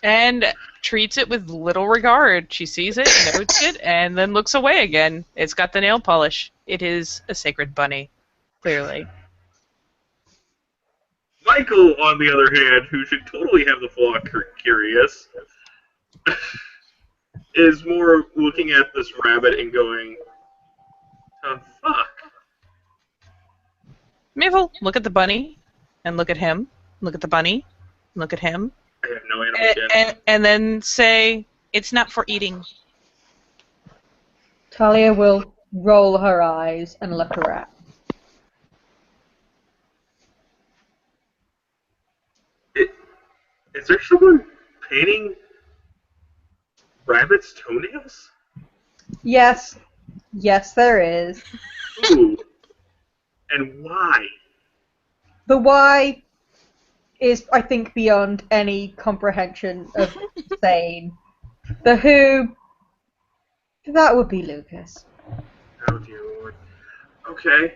and treats it with little regard. She sees it, notes it, and then looks away again. It's got the nail polish. It is a sacred bunny, clearly. Michael, on the other hand, who should totally have the flaw curious, is more looking at this rabbit and going, "The fuck?" Maeve will look at the bunny, and look at him, look at the bunny, look at him, I have no animal kin. and then say, "It's not for eating." Thalia will roll her eyes and look around. Is there someone painting rabbits' toenails? Yes. Yes, there is. Ooh. And why? The why is, I think, beyond any comprehension of saying. The who, that would be Lucas. Oh dear lord. Okay.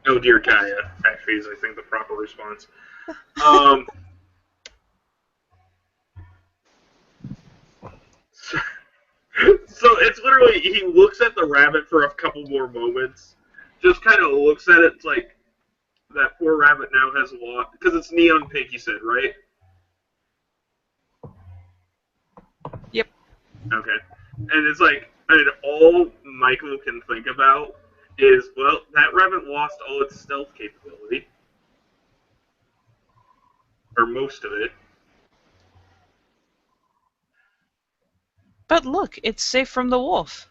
Oh dear Gaia, actually, is I think the proper response. So it's literally, he looks at the rabbit for a couple more moments, just kind of looks at it, it's like, that poor rabbit now has a lot, because it's neon pink, you said, right? Yep. Okay. And it's like, I mean, all Michael can think about is, well, that rabbit lost all its stealth capability. Or most of it. But look, it's safe from the wolf.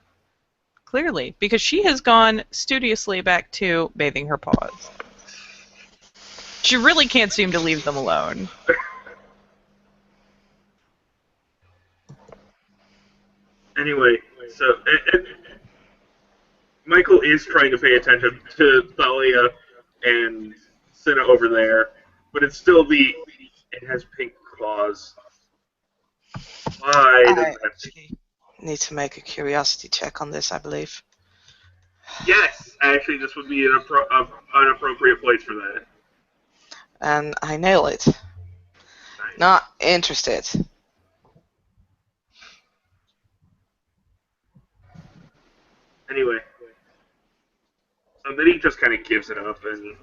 Clearly, because she has gone studiously back to bathing her paws. She really can't seem to leave them alone. Anyway, so and Michael is trying to pay attention to Thalia and Cinna over there, but it's still it has pink claws. Why does I it have actually need to make a curiosity check on this, I believe. Yes, actually, this would be an appropriate place for that. And I nail it. Nice. Not interested. Anyway, so then he just kind of gives it up and.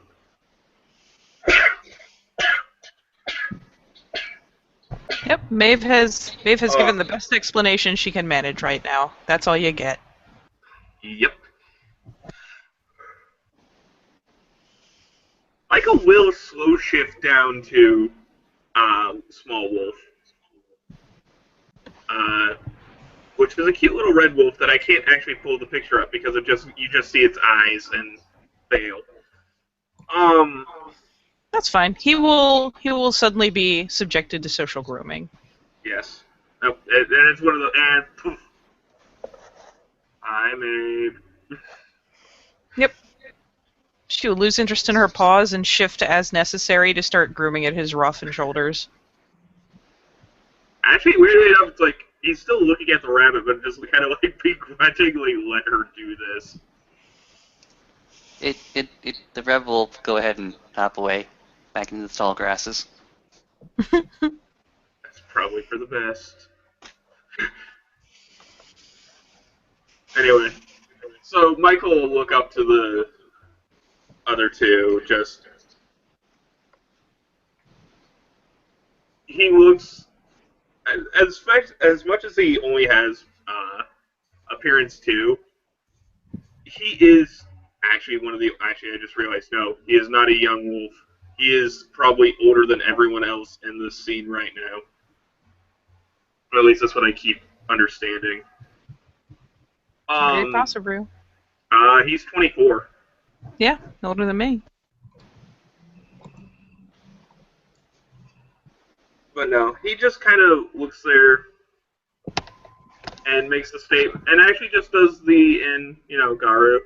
Yep, Maeve has given the best explanation she can manage right now. That's all you get. Yep. Michael will slow shift down to Small Wolf, which is a cute little red wolf that I can't actually pull the picture up because you just see its eyes and tail. That's fine. He will suddenly be subjected to social grooming. Yes. Oh, and it's one of the and poof. I made. Yep. She will lose interest in her paws and shift as necessary to start grooming at his ruff and shoulders. Actually, weirdly enough, it's like he's still looking at the rabbit, but just kind of like begrudgingly let her do this. The rabbit will go ahead and hop away back into the tall grasses. That's probably for the best. Anyway, so Michael will look up to the other two, just he looks as much as he only has appearance 2. He is actually one of the. Actually, I just realized no, he is not a young wolf. He is probably older than everyone else in this scene right now. Or at least that's what I keep understanding. Very possible. He's 24. Yeah, older than me. But no, he just kind of looks there and makes the statement, and actually just does the Garu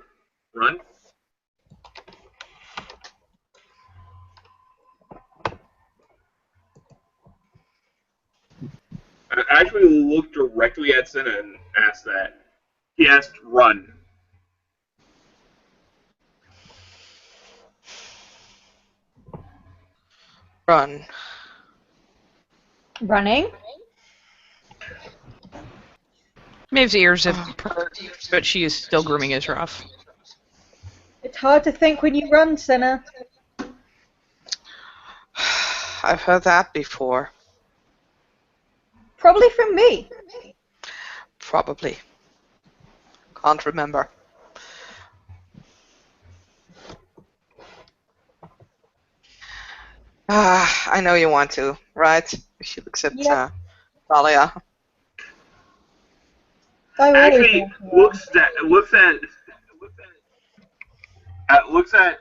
run. I actually looked directly at Cinna and asked that. He asked, "Run." Run. Running? Maeve's ears have perked, but she is still grooming his ruff. It's hard to think when you run, Cinna. I've heard that before. Probably from me. Probably. Can't remember. I know you want to, right? She looks at Yeah. Thalia. I always Actually, want to run. looks at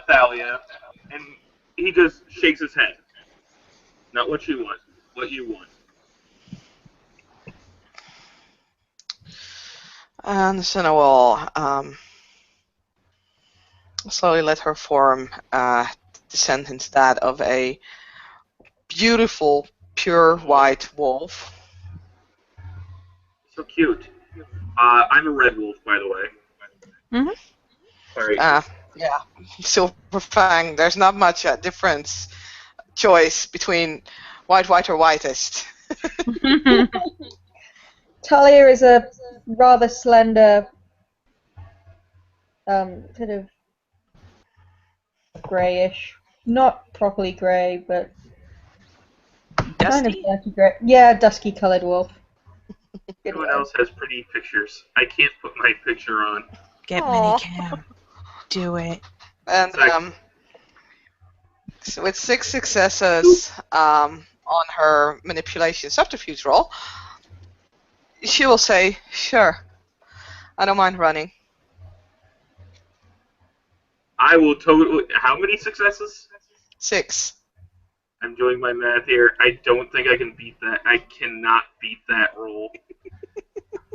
Thalia, and he just shakes his head. Not what you want. What you want. And Cinna will slowly let her form descend into that of a beautiful, pure white wolf. So cute. I'm a red wolf, by the way. Mhm. Sorry. Yeah, Silver Fang. There's not much choice between white, or whitest. Thalia is a rather slender, sort of greyish, not properly grey, but kind of Dusty? dirty grey. Yeah, dusky coloured wolf. Good Everyone word. else has pretty pictures. I can't put my picture on. Get Aw. minicam. Do it. And Exactly. so with 6 successes on her manipulation subterfuge roll, she will say, "Sure, I don't mind running." I will totally. How many successes? 6. I'm doing my math here. I don't think I can beat that. I cannot beat that roll.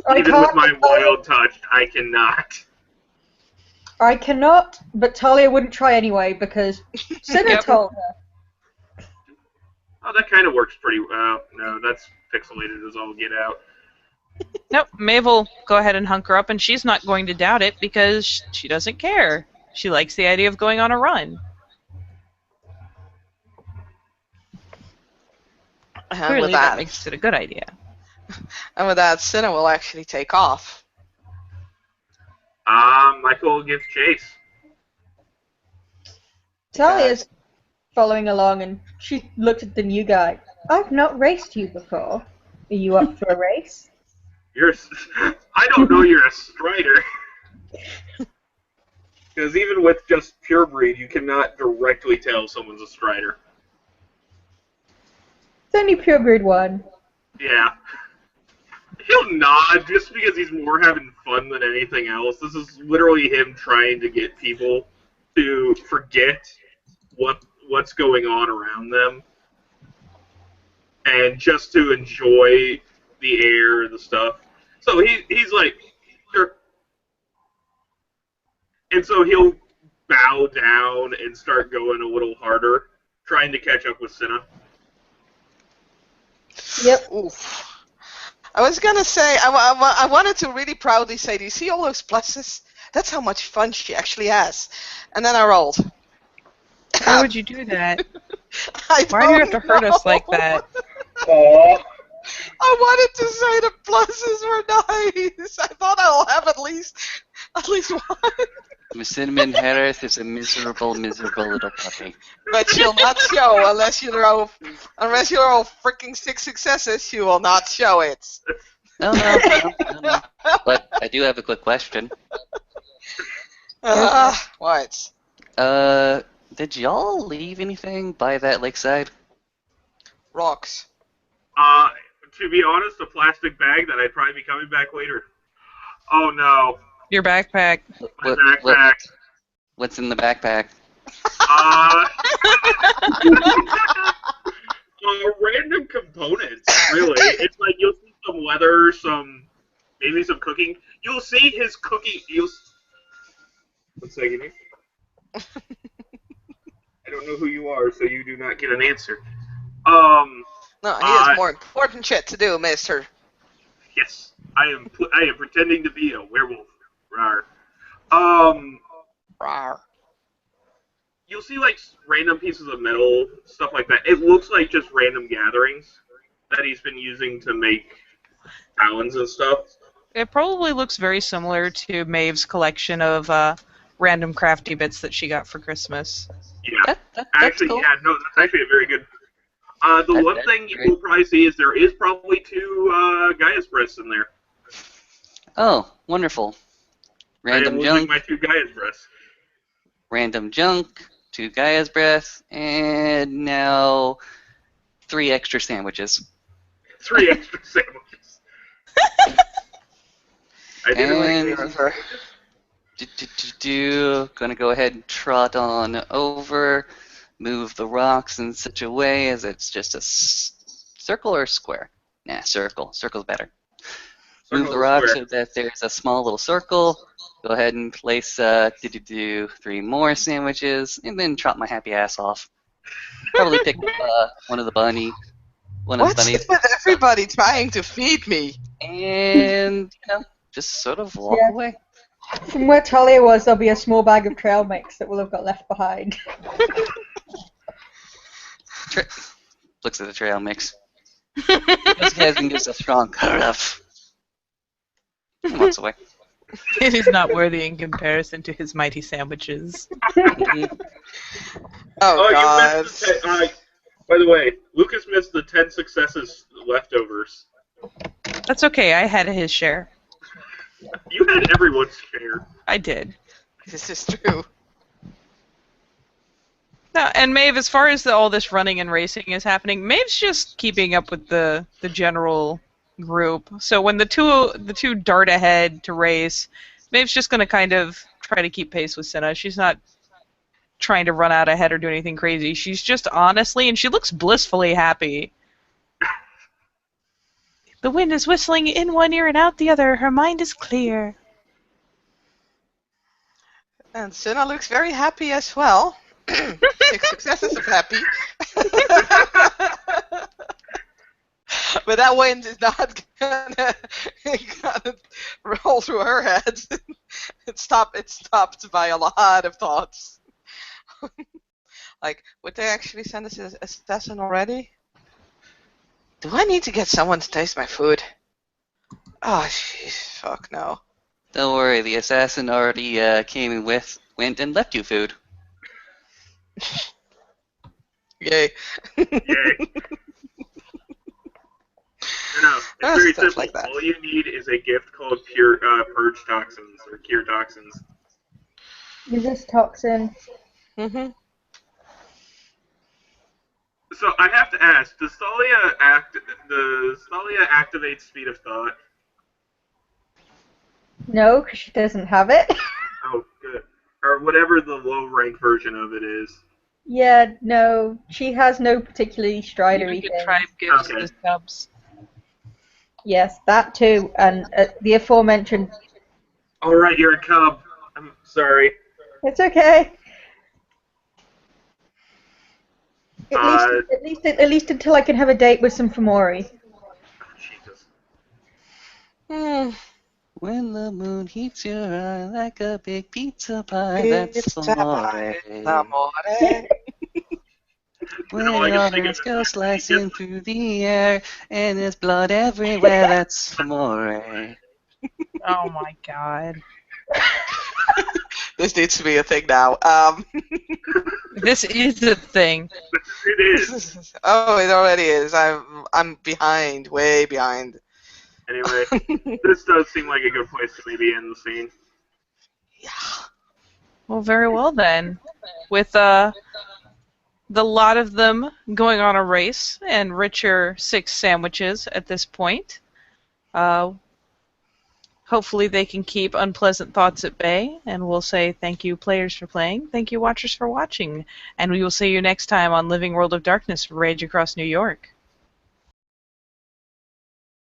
I Even with can't. my wild touch, I cannot. I cannot, but Thalia wouldn't try anyway because Cinna Yep. told her. Oh, that kind of works pretty well. No, that's pixelated as all get out. Nope, Maeve will go ahead and hunker up, and she's not going to doubt it because she doesn't care. She likes the idea of going on a run. And Clearly, with that that, makes it a good idea. Cinna will actually take off. Michael gives chase. Talia's following along and she looked at the new guy. I've not raced you before. Are you up for a race? I don't know you're a strider. Because even with just pure breed, you cannot directly tell someone's a strider. It's only purebred one. Yeah. He'll nod just because he's more having fun than anything else. This is literally him trying to get people to forget what's going on around them and just to enjoy the air and the stuff. So he's like, sure. And so he'll bow down and start going a little harder, trying to catch up with Cinna. Yep. Oof. I was gonna say, I wanted to really proudly say, do you see all those pluses? That's how much fun she actually has. And then I rolled. Why would you do that? I Why do you have don't to hurt us know. like that? Aww. I wanted to say the pluses were nice. I thought I'll have at least one. Miss Cinnamon Harris is a miserable, miserable little puppy. But she'll not show unless you roll freaking 6 successes. She will not show it. No. But I do have a quick question. What? Did y'all leave anything by that lakeside? Rocks. To be honest, a plastic bag that I'd probably be coming back later. Oh no. Your backpack. My backpack. What's in the backpack? Random components, really. It's like you'll see some leather, maybe some cooking. You'll see his cooking. One second here. I don't know who you are, so you do not get an answer. No, he has more important shit to do, mister. Yes, I am pretending to be a werewolf. Rawr. Rawr. You'll see like random pieces of metal, stuff like that. It looks like just random gatherings that he's been using to make talons and stuff. It probably looks very similar to Maeve's collection of random crafty bits that she got for Christmas. Yeah, That's actually, cool. yeah, no, that's actually a very good. The one thing you will probably see is there is probably 2 Gaia's breasts in there. Oh, wonderful. I am Random losing junk, my 2 Gaia's breasts. random junk, 2 Gaia's breath, and now 3 extra sandwiches. 3 extra sandwiches. I didn't And- like her. Gonna go ahead and trot on over, move the rocks in such a way as it's just a circle or square? Nah, circle. Circle's better. Move the rocks so that there's a small little circle. Go ahead and place 3 more sandwiches, and then trot my happy ass off. Probably pick up one of the bunnies, What's with everybody trying to feed me? and just sort of walk Yeah. away. From where Talia was, there'll be a small bag of trail mix that will have got left behind. Looks at the trail mix. This guy's and gives a strong huff. And walks away. It is not worthy in comparison to his mighty sandwiches. Oh, God. You missed the by the way, Lucas missed the 10 successes leftovers. That's okay, I had his share. You had everyone's share. I did. This is true. No, and Maeve, as far as all this running and racing is happening, Maeve's just keeping up with the general group. So when the two dart ahead to race, Maeve's just going to kind of try to keep pace with Cinna. She's not trying to run out ahead or do anything crazy. She's just honestly, and she looks blissfully happy. The wind is whistling in one ear and out the other. Her mind is clear. And Cinna looks very happy as well. 6 successes of happy. But that wind is not gonna roll through her head. It stopped by a lot of thoughts. Like, would they actually send us an assassin already? Do I need to get someone to taste my food? Oh, jeez, fuck no. Don't worry, the assassin already came and went and left you food. Yay. Yay. No, it's very Stuff simple. like that. All you need is a gift called Purge Toxins, or Cure Toxins. Resist toxin. Mm-hmm. So I have to ask, does Thalia activate Speed of Thought? No, because she doesn't have it. Oh, good. Or whatever the low-rank version of it is. Yeah, no, she has no particularly stridery You can thing. tribe gifts Okay. as cubs. Yes, that too, and the aforementioned. Alright, you're a cub. I'm sorry. It's okay. Uh, At least until I can have a date with some Fomori. Jesus. Hmm. When the moon heats your eye like a big pizza pie, that's amore. Amore. When all I can your think hands of go is slicing through the air, and there's blood everywhere, that's amore. Oh my god. This needs to be a thing now. This is a thing. It is. Oh, it already is. I'm behind, way behind. Anyway, this does seem like a good place to maybe end the scene. Yeah. Well, very well then. With the lot of them going on a race and richer 6 sandwiches at this point, hopefully they can keep unpleasant thoughts at bay, and we'll say thank you players for playing, thank you watchers for watching, and we will see you next time on Living World of Darkness, Rage Across New York.